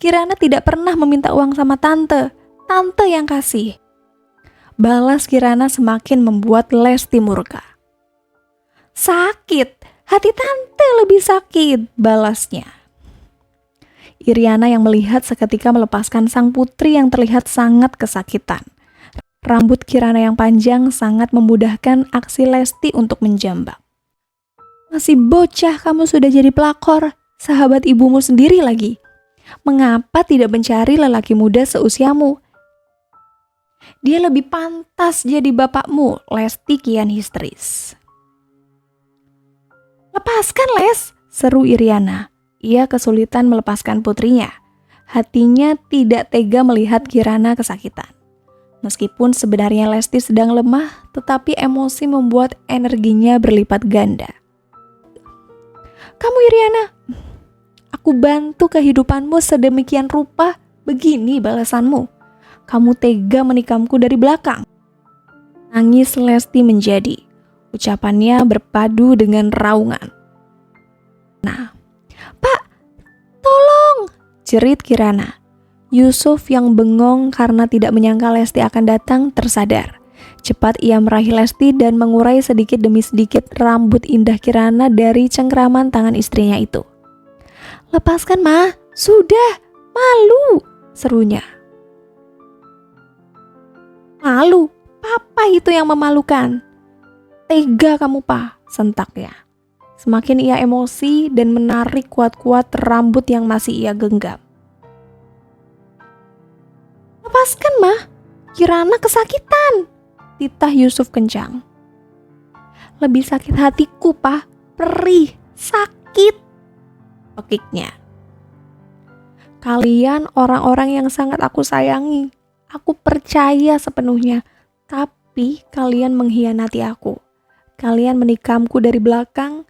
Kirana tidak pernah meminta uang sama tante. Tante yang kasih. Balas Kirana semakin membuat Lesti murka. Sakit, hati tante lebih sakit, balasnya. Iriana yang melihat seketika melepaskan sang putri yang terlihat sangat kesakitan. Rambut Kirana yang panjang sangat memudahkan aksi Lesti untuk menjambak. Masih bocah kamu sudah jadi pelakor, sahabat ibumu sendiri lagi. Mengapa tidak mencari lelaki muda seusiamu? Dia lebih pantas jadi bapakmu, Lesti kian histeris. Lepaskan Les, seru Iriana. Ia kesulitan melepaskan putrinya. Hatinya tidak tega melihat Kirana kesakitan. Meskipun sebenarnya Lesti sedang lemah, tetapi emosi membuat energinya berlipat ganda. Kamu Iriana, aku bantu kehidupanmu sedemikian rupa, begini balasanmu. Kamu tega menikamku dari belakang. Nangis Lesti menjadi. Ucapannya berpadu dengan raungan. Nah, Pak, tolong, jerit Kirana. Yusuf yang bengong karena tidak menyangka Lesti akan datang tersadar. Cepat ia meraih Lesti dan mengurai sedikit demi sedikit rambut indah Kirana dari cengkraman tangan istrinya itu. Lepaskan Ma, sudah, malu, serunya. Malu, papa itu yang memalukan. Tega kamu Pa, sentaknya. Semakin ia emosi dan menarik kuat-kuat rambut yang masih ia genggam. Lepaskan Ma, Kirana kesakitan, titah Yusuf kencang. Lebih sakit hatiku Pa, perih, sakit, pekiknya. Kalian orang-orang yang sangat aku sayangi, aku percaya sepenuhnya, tapi kalian mengkhianati aku. Kalian menikamku dari belakang.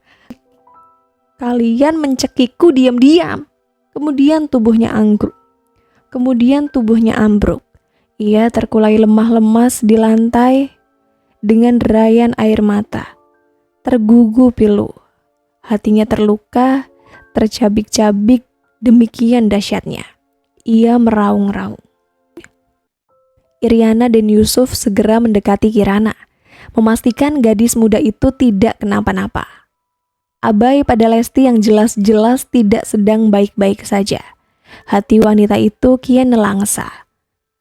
Kalian mencekikku diam-diam. Kemudian tubuhnya ambruk. Ia terkulai lemah lemas di lantai dengan derayan air mata. Tergugu pilu. Hatinya terluka, tercabik-cabik, demikian dahsyatnya. Ia meraung-raung. Iriana dan Yusuf segera mendekati Kirana, memastikan gadis muda itu tidak kenapa-napa. Abai pada Lesti yang jelas-jelas tidak sedang baik-baik saja. Hati wanita itu kian nelangsa.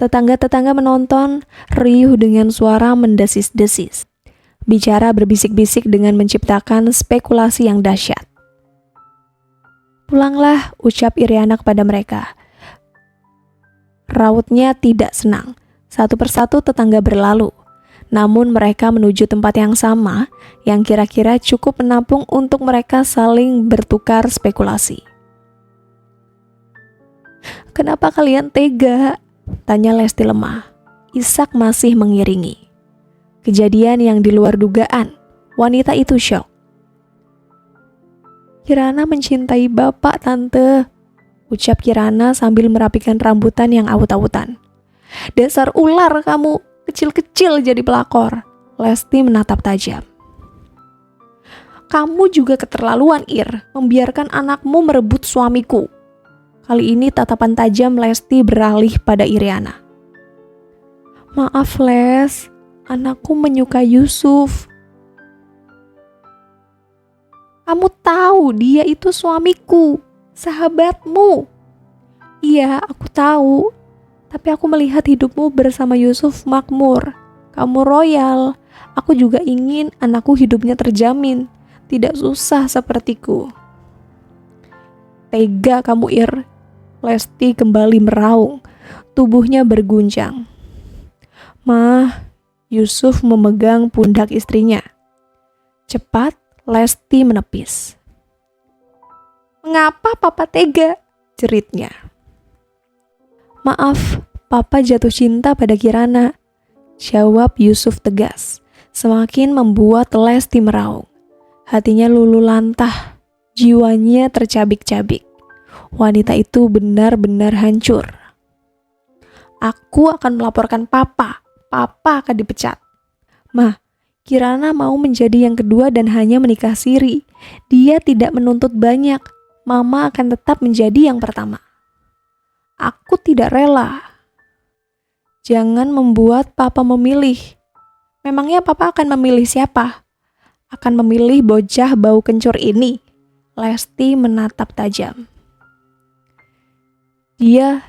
Tetangga-tetangga menonton, riuh dengan suara mendesis-desis. Bicara berbisik-bisik dengan menciptakan spekulasi yang dahsyat. Pulanglah, ucap Iriana kepada mereka. Rautnya tidak senang. Satu persatu tetangga berlalu. Namun mereka menuju tempat yang sama, yang kira-kira cukup menampung untuk mereka saling bertukar spekulasi. Kenapa kalian tega? Tanya Lesti lemah. Ishak masih mengiringi. Kejadian yang di luar dugaan. Wanita itu syok. Kirana mencintai bapak, tante, ucap Kirana sambil merapikan rambutan yang awut-awutan. Dasar ular kamu, kecil-kecil jadi pelakor. Lesti menatap tajam. Kamu juga keterlaluan, Ir, membiarkan anakmu merebut suamiku. Kali ini tatapan tajam Lesti beralih pada Iriana. Maaf Les, anakku menyukai Yusuf. Kamu tahu dia itu suamiku, sahabatmu. Iya, aku tahu. Tapi aku melihat hidupmu bersama Yusuf makmur. Kamu royal. Aku juga ingin anakku hidupnya terjamin. Tidak susah sepertiku. Tega kamu, Ir. Lesti kembali meraung. Tubuhnya berguncang. Mah, Yusuf memegang pundak istrinya. Cepat, Lesti menepis. Mengapa papa tega? Jeritnya. Maaf, papa jatuh cinta pada Kirana, jawab Yusuf tegas, semakin membuat Lesti meraung. Hatinya luluh lantah, jiwanya tercabik-cabik. Wanita itu benar-benar hancur. Aku akan melaporkan papa. Papa akan dipecat. Mah, Kirana mau menjadi yang kedua dan hanya menikah siri. Dia tidak menuntut banyak. Mama akan tetap menjadi yang pertama. Aku tidak rela. Jangan membuat papa memilih. Memangnya papa akan memilih siapa? Akan memilih bocah bau kencur ini? Lesti menatap tajam. Dia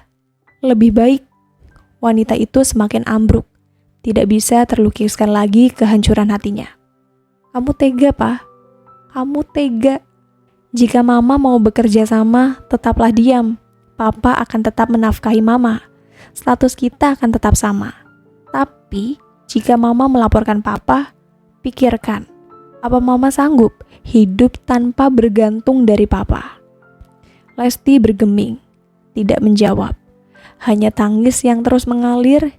lebih baik. Wanita itu semakin ambruk. Tidak bisa terlukiskan lagi kehancuran hatinya. Kamu tega, Pak. Kamu tega. Jika Mama mau bekerja sama, tetaplah diam. Papa akan tetap menafkahi Mama. Status kita akan tetap sama. Tapi, jika Mama melaporkan Papa, pikirkan, apa Mama sanggup hidup tanpa bergantung dari Papa? Lesti bergeming, tidak menjawab. Hanya tangis yang terus mengalir.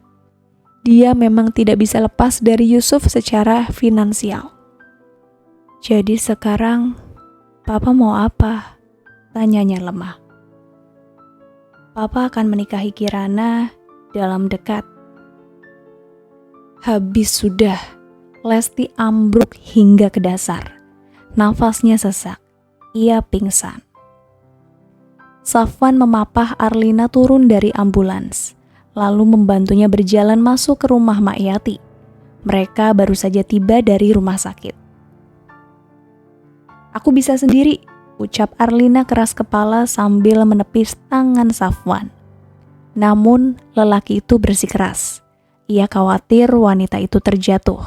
Dia memang tidak bisa lepas dari Yusuf secara finansial. Jadi sekarang, Papa mau apa? Tanyanya lemah. Papa akan menikahi Kirana dalam dekat. Habis sudah, Lesti ambruk hingga ke dasar. Nafasnya sesak, ia pingsan. Safwan memapah Arlina turun dari ambulans, lalu membantunya berjalan masuk ke rumah Mak Yati. Mereka baru saja tiba dari rumah sakit. Aku bisa sendiri, ucap Arlina keras kepala sambil menepis tangan Safwan. Namun, lelaki itu bersikeras. Ia khawatir wanita itu terjatuh.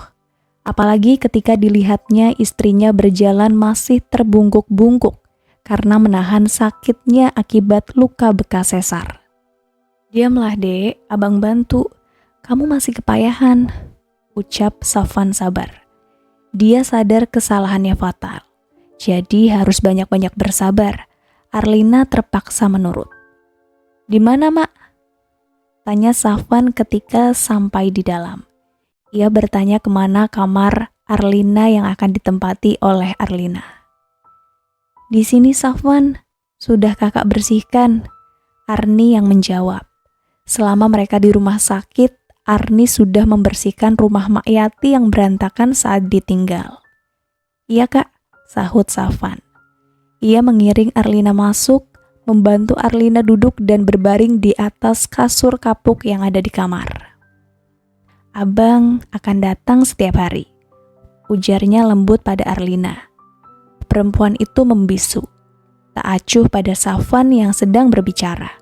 Apalagi ketika dilihatnya istrinya berjalan masih terbungkuk-bungkuk karena menahan sakitnya akibat luka bekas sesar. Diamlah dek, abang bantu. Kamu masih kepayahan, ucap Safwan sabar. Dia sadar kesalahannya fatal. Jadi harus banyak-banyak bersabar. Arlina terpaksa menurut. Di mana, Mak? Tanya Safwan ketika sampai di dalam. Ia bertanya kemana kamar Arlina yang akan ditempati oleh Arlina. Di sini Safwan, sudah kakak bersihkan. Arni yang menjawab. Selama mereka di rumah sakit, Arni sudah membersihkan rumah Mak Yati yang berantakan saat ditinggal. Iya kak, sahut Safwan. Ia mengiring Arlina masuk, membantu Arlina duduk dan berbaring di atas kasur kapuk yang ada di kamar. Abang akan datang setiap hari, ujarnya lembut pada Arlina. Perempuan itu membisu, tak acuh pada Safwan yang sedang berbicara.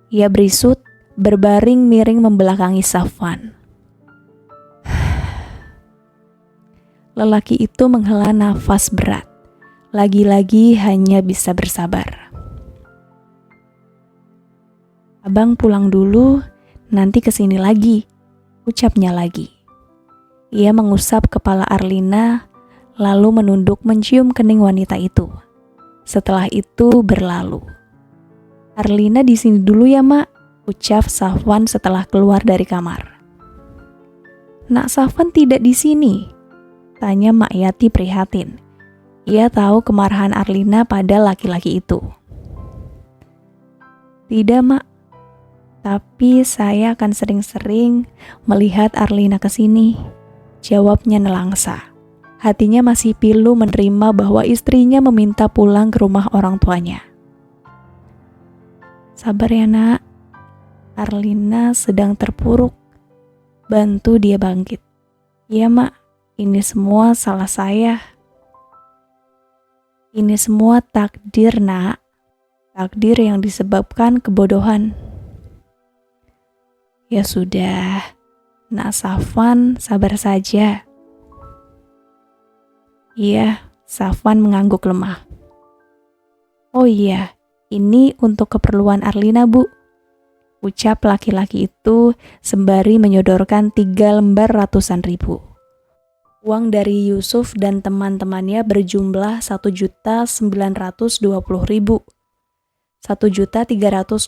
Ia berisut, berbaring miring membelakangi Safwan. Lelaki itu menghela nafas berat. Lagi-lagi hanya bisa bersabar. Abang pulang dulu, nanti kesini lagi, ucapnya lagi. Ia mengusap kepala Arlina, lalu menunduk mencium kening wanita itu. Setelah itu berlalu. Arlina di sini dulu ya, Mak, ucap Safwan setelah keluar dari kamar. Nak Safwan tidak di sini, tanya Mak Yati prihatin. Ia tahu kemarahan Arlina pada laki-laki itu. Tidak, Mak. Tapi saya akan sering-sering melihat Arlina ke sini, jawabnya nelangsa. Hatinya masih pilu menerima bahwa istrinya meminta pulang ke rumah orang tuanya. Sabar ya, Nak. Arlina sedang terpuruk. Bantu dia bangkit. Iya, Mak. Ini semua salah saya. Ini semua takdir, Nak. Takdir yang disebabkan kebodohan. Ya sudah, Nak Safwan, sabar saja. Iya, Safwan mengangguk lemah. Oh iya, ini untuk keperluan Arlina, Bu. Ucap laki-laki itu sembari menyodorkan 3 lembar ratusan ribu. Uang dari Yusuf dan teman-temannya berjumlah 1.920.000. 1.320.000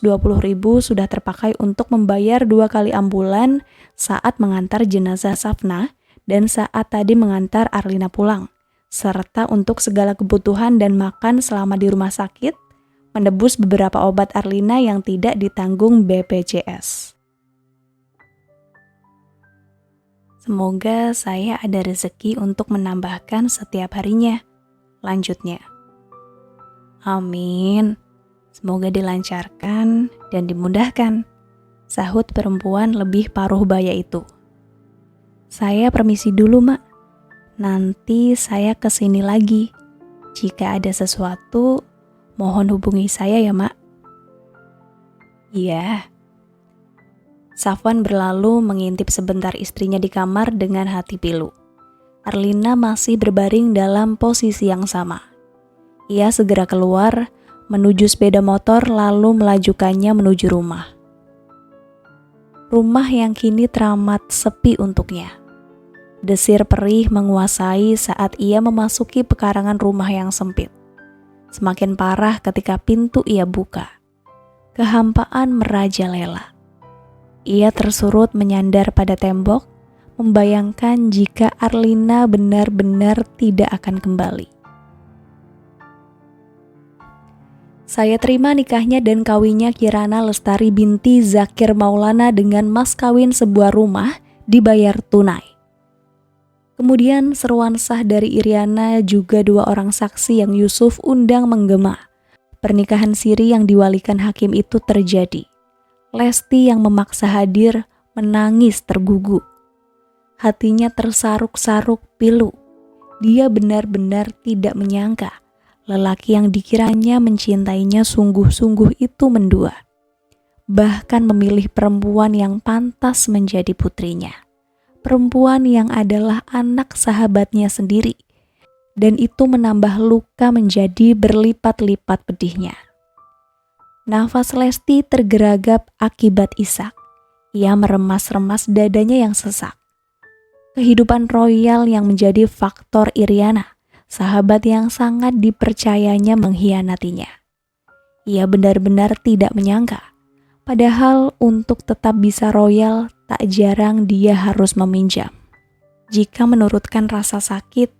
sudah terpakai untuk membayar 2 kali ambulan saat mengantar jenazah Safna dan saat tadi mengantar Arlina pulang, serta untuk segala kebutuhan dan makan selama di rumah sakit, menebus beberapa obat Arlina yang tidak ditanggung BPJS. Semoga saya ada rezeki untuk menambahkan setiap harinya, lanjutnya. Amin. Semoga dilancarkan dan dimudahkan, sahut perempuan lebih paruh baya itu. Saya permisi dulu, Mak. Nanti saya kesini lagi. Jika ada sesuatu, mohon hubungi saya ya, Mak. Iya. Safwan berlalu mengintip sebentar istrinya di kamar dengan hati pilu. Arlina masih berbaring dalam posisi yang sama. Ia segera keluar, menuju sepeda motor lalu melajukannya menuju rumah. Rumah yang kini teramat sepi untuknya. Desir perih menguasai saat ia memasuki pekarangan rumah yang sempit. Semakin parah ketika pintu ia buka. Kehampaan merajalela. Ia tersurut menyandar pada tembok, membayangkan jika Arlina benar-benar tidak akan kembali. Saya terima nikahnya dan kawinnya Kirana Lestari binti Zakir Maulana dengan mas kawin sebuah rumah dibayar tunai. Kemudian seruan sah dari Iriana juga 2 orang saksi yang Yusuf undang menggema. Pernikahan siri yang diwalikan hakim itu terjadi. Lesti yang memaksa hadir menangis tergugu. Hatinya tersaruk-saruk pilu. Dia benar-benar tidak menyangka lelaki yang dikiranya mencintainya sungguh-sungguh itu mendua. Bahkan memilih perempuan yang pantas menjadi putrinya. Perempuan yang adalah anak sahabatnya sendiri. Dan itu menambah luka menjadi berlipat-lipat pedihnya. Nafas Lesti tergeragap akibat isak. Ia meremas-remas dadanya yang sesak. Kehidupan royal yang menjadi faktor Iriana, sahabat yang sangat dipercayanya mengkhianatinya. Ia benar-benar tidak menyangka. Padahal untuk tetap bisa royal, tak jarang dia harus meminjam. Jika menurutkan rasa sakit,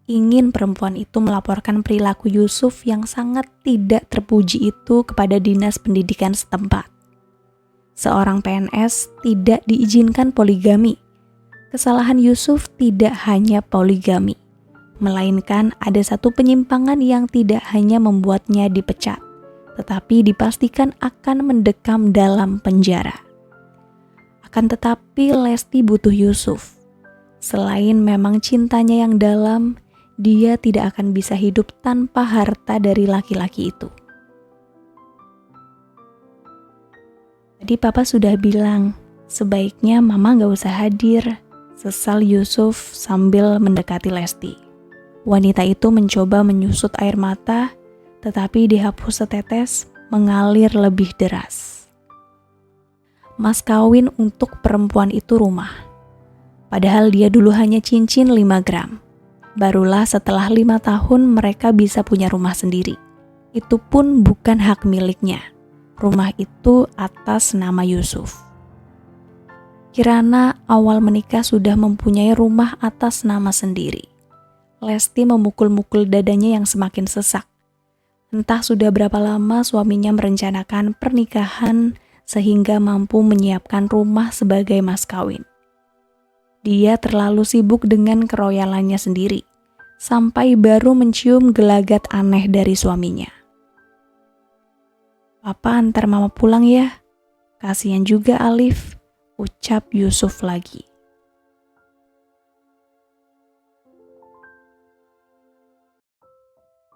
ingin perempuan itu melaporkan perilaku Yusuf yang sangat tidak terpuji itu kepada dinas pendidikan setempat. Seorang PNS tidak diizinkan poligami. Kesalahan Yusuf tidak hanya poligami, melainkan ada satu penyimpangan yang tidak hanya membuatnya dipecat, tetapi dipastikan akan mendekam dalam penjara. Akan tetapi Lesti butuh Yusuf. Selain memang cintanya yang dalam, dia tidak akan bisa hidup tanpa harta dari laki-laki itu. Tadi papa sudah bilang, sebaiknya mama gak usah hadir, sesal Yusuf sambil mendekati Lesti. Wanita itu mencoba menyusut air mata, tetapi dihapus setetes, mengalir lebih deras. Mas kawin untuk perempuan itu rumah. Padahal dia dulu hanya cincin 5 gram. Barulah setelah 5 tahun mereka bisa punya rumah sendiri. Itu pun bukan hak miliknya. Rumah itu atas nama Yusuf. Kirana awal menikah sudah mempunyai rumah atas nama sendiri. Lesti memukul-mukul dadanya yang semakin sesak. Entah sudah berapa lama suaminya merencanakan pernikahan sehingga mampu menyiapkan rumah sebagai mas kawin. Dia terlalu sibuk dengan keroyalannya sendiri, sampai baru mencium gelagat aneh dari suaminya. Papa antar mama pulang ya, kasihan juga Alif, ucap Yusuf lagi.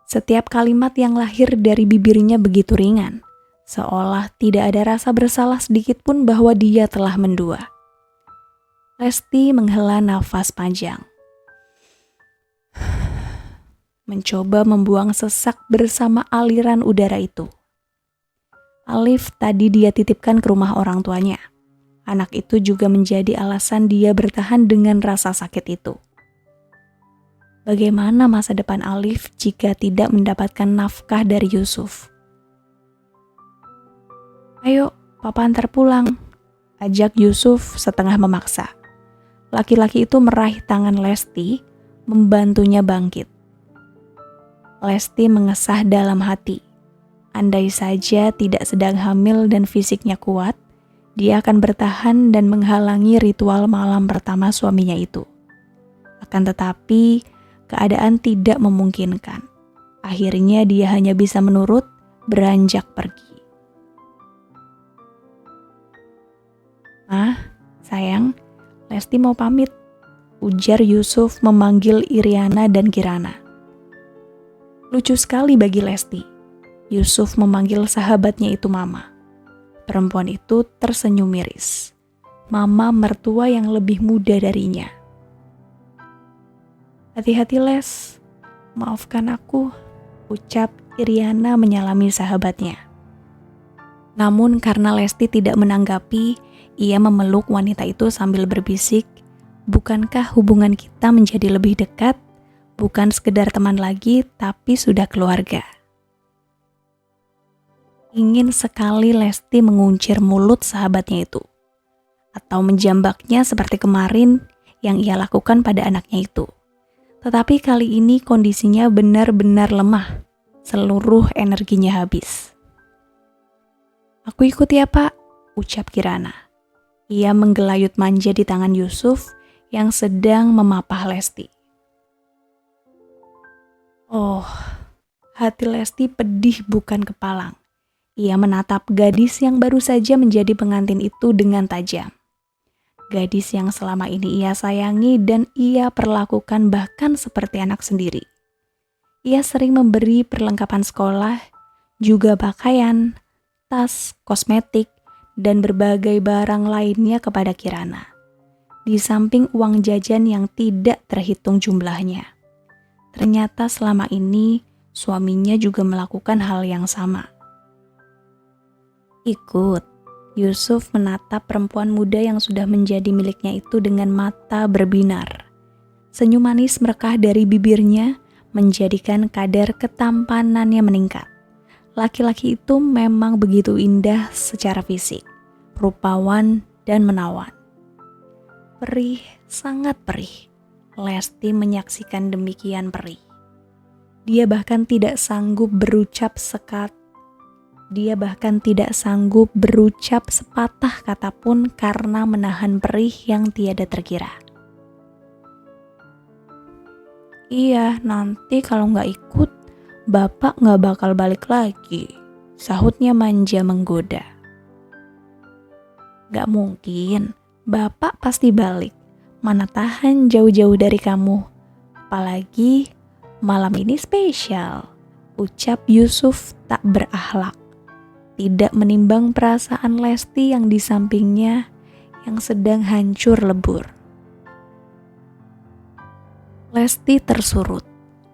Setiap kalimat yang lahir dari bibirnya begitu ringan, seolah tidak ada rasa bersalah sedikit pun bahwa dia telah mendua. Lesti menghela nafas panjang. Mencoba membuang sesak bersama aliran udara itu. Alif tadi dia titipkan ke rumah orang tuanya. Anak itu juga menjadi alasan dia bertahan dengan rasa sakit itu. Bagaimana masa depan Alif jika tidak mendapatkan nafkah dari Yusuf? Ayo, papa antar pulang, ajak Yusuf setengah memaksa. Laki-laki itu meraih tangan Lesti, membantunya bangkit. Lesti mengesah dalam hati. Andai saja tidak sedang hamil dan fisiknya kuat, dia akan bertahan dan menghalangi ritual malam pertama suaminya itu. Akan tetapi, keadaan tidak memungkinkan. Akhirnya dia hanya bisa menurut, beranjak pergi. "Mah, sayang, Lesti mau pamit," ujar Yusuf memanggil Iriana dan Kirana. Lucu sekali bagi Lesti. Yusuf memanggil sahabatnya itu Mama. Perempuan itu tersenyum miris. Mama mertua yang lebih muda darinya. "Hati-hati Les, maafkan aku," ucap Iriana menyalami sahabatnya. Namun karena Lesti tidak menanggapi, ia memeluk wanita itu sambil berbisik, "Bukankah hubungan kita menjadi lebih dekat? Bukan sekedar teman lagi, tapi sudah keluarga." Ingin sekali Lesti menguncir mulut sahabatnya itu, atau menjambaknya seperti kemarin yang ia lakukan pada anaknya itu. Tetapi kali ini kondisinya benar-benar lemah, seluruh energinya habis. "Aku ikut ya Pak," ucap Kirana. Ia menggelayut manja di tangan Yusuf yang sedang memapah Lesti. Oh, hati Lesti pedih bukan kepalang. Ia menatap gadis yang baru saja menjadi pengantin itu dengan tajam. Gadis yang selama ini ia sayangi dan ia perlakukan bahkan seperti anak sendiri. Ia sering memberi perlengkapan sekolah, juga pakaian, tas, kosmetik, dan berbagai barang lainnya kepada Kirana. Di samping uang jajan yang tidak terhitung jumlahnya. Ternyata selama ini suaminya juga melakukan hal yang sama. "Ikut." Yusuf menatap perempuan muda yang sudah menjadi miliknya itu dengan mata berbinar. Senyum manis merekah dari bibirnya menjadikan kadar ketampanannya meningkat. Laki-laki itu memang begitu indah secara fisik, rupawan dan menawan. Perih, sangat perih. Lesti menyaksikan demikian perih. Dia bahkan tidak sanggup berucap sepatah kata pun karena menahan perih yang tiada terkira. "Iya, nanti kalau nggak ikut, Bapak nggak bakal balik lagi," sahutnya manja menggoda. "Nggak mungkin, Bapak pasti balik. Mana tahan jauh-jauh dari kamu. Apalagi malam ini spesial," ucap Yusuf tak berakhlak. Tidak menimbang perasaan Lesti yang di sampingnya yang sedang hancur lebur. Lesti tersurut,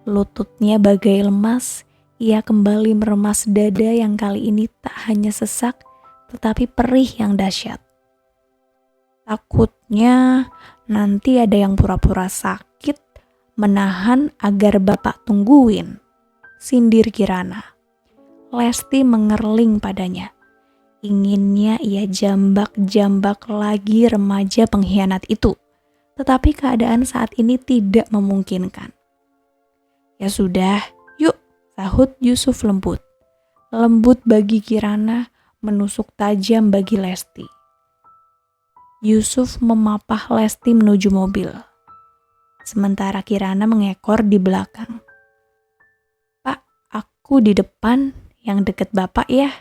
lututnya bagai lemas. Ia kembali meremas dada yang kali ini tak hanya sesak, tetapi perih yang dahsyat. "Takutnya nanti ada yang pura-pura sakit, menahan agar Bapak tungguin," sindir Kirana. Lesti mengerling padanya. Inginnya ia jambak-jambak lagi remaja pengkhianat itu. Tetapi keadaan saat ini tidak memungkinkan. "Ya sudah, yuk," sahut Yusuf lembut. Lembut bagi Kirana, menusuk tajam bagi Lesti. Yusuf memapah Lesti menuju mobil. Sementara Kirana mengekor di belakang. "Pak, aku di depan, yang deket Bapak ya,"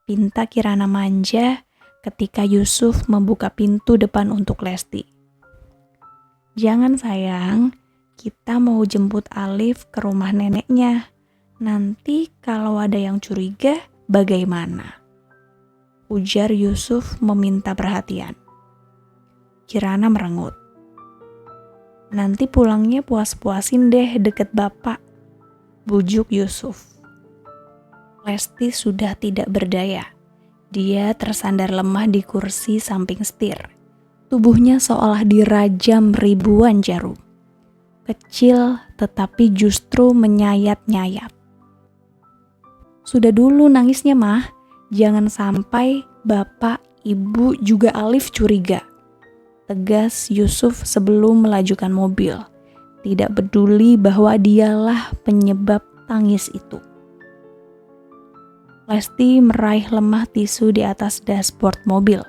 pinta Kirana manja ketika Yusuf membuka pintu depan untuk Lesti. "Jangan sayang, kita mau jemput Alif ke rumah neneknya. Nanti kalau ada yang curiga, bagaimana?" ujar Yusuf meminta perhatian. Kirana merengut. "Nanti pulangnya puas-puasin deh deket Bapak," bujuk Yusuf. Lesti sudah tidak berdaya. Dia tersandar lemah di kursi samping setir. Tubuhnya seolah dirajam ribuan jarum. Kecil tetapi justru menyayat-nyayat. "Sudah dulu nangisnya, Mah. Jangan sampai Bapak, Ibu, juga Alif curiga," tegas Yusuf sebelum melajukan mobil. Tidak peduli bahwa dialah penyebab tangis itu. Lesti meraih lemah tisu di atas dashboard mobil,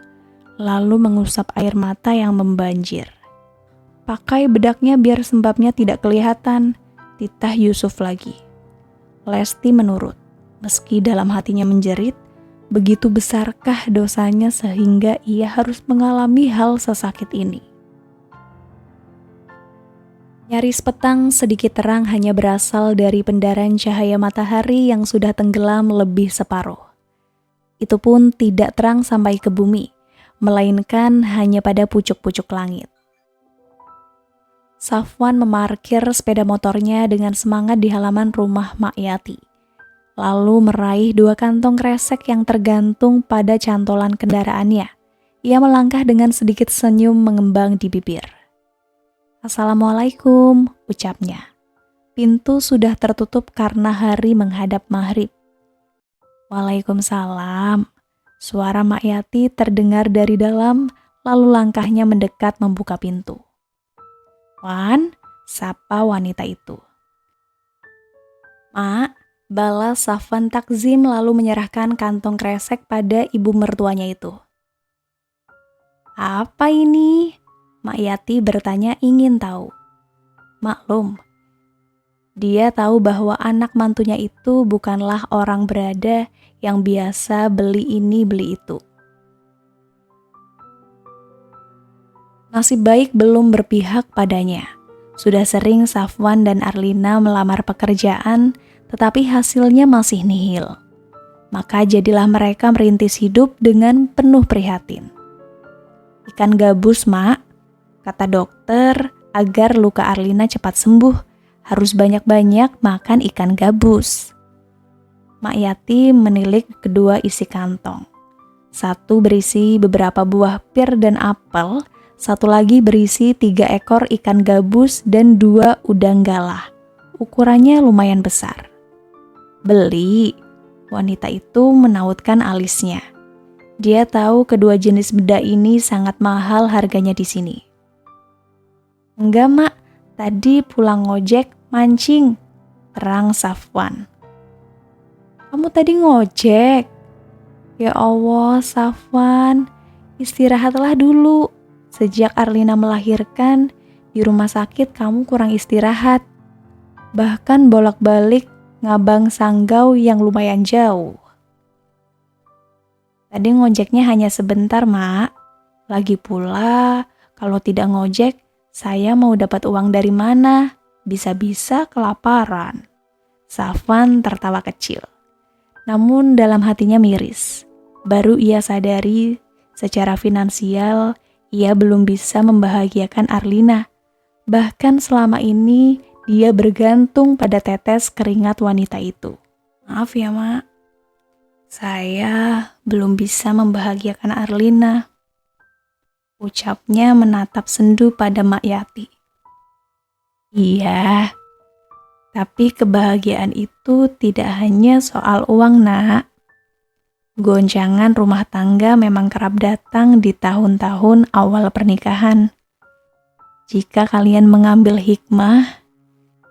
lalu mengusap air mata yang membanjir. Pakai bedaknya biar sembabnya tidak kelihatan, titah Yusuf lagi. Lesti menurut, meski dalam hatinya menjerit, begitu besarkah dosanya sehingga ia harus mengalami hal sesakit ini. Nyaris petang, sedikit terang hanya berasal dari pendaran cahaya matahari yang sudah tenggelam lebih separuh. Itu pun tidak terang sampai ke bumi, melainkan hanya pada pucuk-pucuk langit. Safwan memarkir sepeda motornya dengan semangat di halaman rumah Mak Yati, lalu meraih 2 kantong kresek yang tergantung pada cantolan kendaraannya. Ia melangkah dengan sedikit senyum mengembang di bibir. "Assalamualaikum," ucapnya. Pintu sudah tertutup karena hari menghadap maghrib. "Waalaikumsalam." Suara Mak Yati terdengar dari dalam, lalu langkahnya mendekat membuka pintu. "Wan," sapa wanita itu. "Mak," balas Safwan takzim lalu menyerahkan kantong kresek pada ibu mertuanya itu. "Apa ini?" Mak Yati bertanya ingin tahu. Maklum, dia tahu bahwa anak mantunya itu bukanlah orang berada yang biasa beli ini beli itu. Nasib baik belum berpihak padanya. Sudah sering Safwan dan Arlina melamar pekerjaan, tetapi hasilnya masih nihil. Maka jadilah mereka merintis hidup dengan penuh prihatin. "Ikan gabus, Mak," kata dokter, agar luka Arlina cepat sembuh, harus banyak-banyak makan ikan gabus. Mak Yati menilik kedua isi kantong. Satu berisi beberapa buah pir dan apel, satu lagi berisi 3 ekor ikan gabus dan 2 udang galah. Ukurannya lumayan besar. "Beli," wanita itu menautkan alisnya. Dia tahu kedua jenis beda ini sangat mahal harganya di sini. "Enggak, Mak, tadi pulang ngojek mancing," terang Safwan. "Kamu tadi ngojek?" "Ya Allah, Safwan, istirahatlah dulu. Sejak Arlina melahirkan, di rumah sakit kamu kurang istirahat. Bahkan bolak-balik ngabang Sanggau yang lumayan jauh." "Tadi ngojeknya hanya sebentar, Mak. Lagi pula, kalau tidak ngojek, saya mau dapat uang dari mana? Bisa-bisa kelaparan." Safwan tertawa kecil. Namun dalam hatinya miris. Baru ia sadari secara finansial ia belum bisa membahagiakan Arlina. Bahkan selama ini dia bergantung pada tetes keringat wanita itu. "Maaf ya, Mak. Saya belum bisa membahagiakan Arlina," ucapnya menatap sendu pada Mak Yati. "Iya, tapi kebahagiaan itu tidak hanya soal uang, Nak. Goncangan rumah tangga memang kerap datang di tahun-tahun awal pernikahan. Jika kalian mengambil hikmah,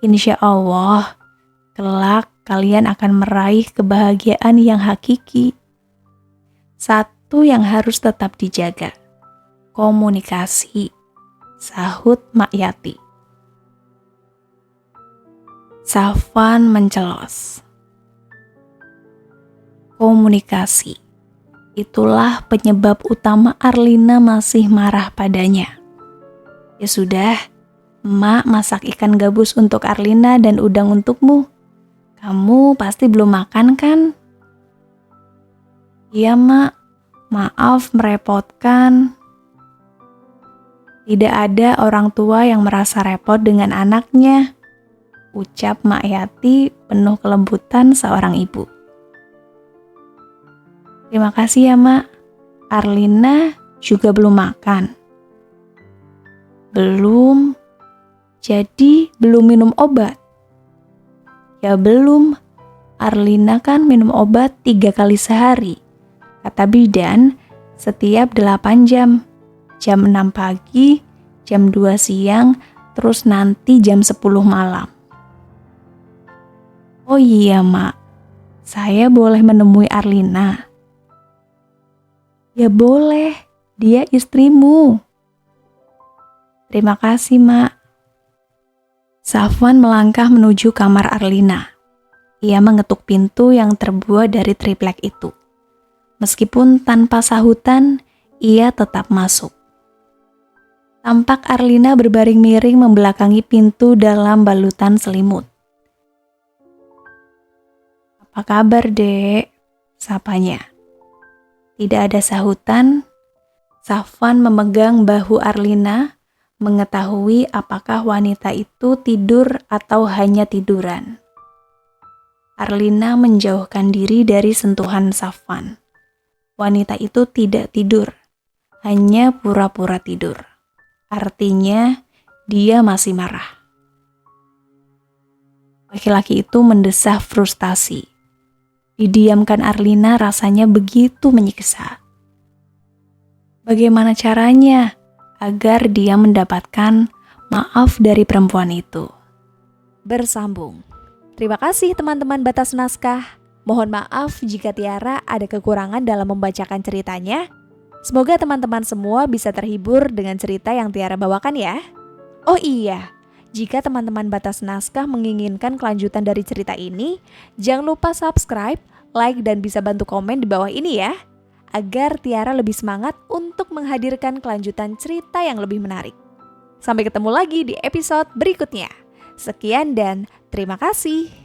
insya Allah, kelak kalian akan meraih kebahagiaan yang hakiki. Satu yang harus tetap dijaga, komunikasi," sahut Mak Yati. Safwan mencelos. Komunikasi. Itulah penyebab utama Arlina masih marah padanya. "Ya sudah, Mak masak ikan gabus untuk Arlina dan udang untukmu. Kamu pasti belum makan kan?" "Iya, Mak. Maaf merepotkan." "Tidak ada orang tua yang merasa repot dengan anaknya," ucap Mak Yati penuh kelembutan seorang ibu. "Terima kasih ya, Mak. Arlina juga belum makan." "Belum? Jadi belum minum obat?" "Ya belum. Arlina kan minum obat 3 kali sehari. Kata bidan, setiap 8 jam. Jam 6 pagi, jam 2 siang, terus nanti jam 10 malam." "Oh iya, Mak. Saya boleh menemui Arlina? Ya boleh, dia istrimu. Terima kasih, Mak. Safwan melangkah menuju kamar Arlina. Ia mengetuk pintu yang terbuat dari triplek itu. Meskipun tanpa sahutan, ia tetap masuk. Tampak Arlina berbaring miring membelakangi pintu dalam balutan selimut. Apa kabar, Dek? Sapanya. Tidak ada sahutan. Safwan memegang bahu Arlina, mengetahui apakah wanita itu tidur atau hanya tiduran. Arlina menjauhkan diri dari sentuhan Safwan. Wanita itu tidak tidur, hanya pura-pura tidur. Artinya, dia masih marah. Laki-laki itu mendesah frustasi. Didiamkan Arlina rasanya begitu menyiksa. Bagaimana caranya agar dia mendapatkan maaf dari perempuan itu? Bersambung. Terima kasih teman-teman Batas Naskah. Mohon maaf jika Tiara ada kekurangan dalam membacakan ceritanya. Semoga teman-teman semua bisa terhibur dengan cerita yang Tiara bawakan ya. Oh iya, jika teman-teman Batas Naskah menginginkan kelanjutan dari cerita ini, jangan lupa subscribe, like, dan bisa bantu komen di bawah ini ya, agar Tiara lebih semangat untuk menghadirkan kelanjutan cerita yang lebih menarik. Sampai ketemu lagi di episode berikutnya. Sekian dan terima kasih.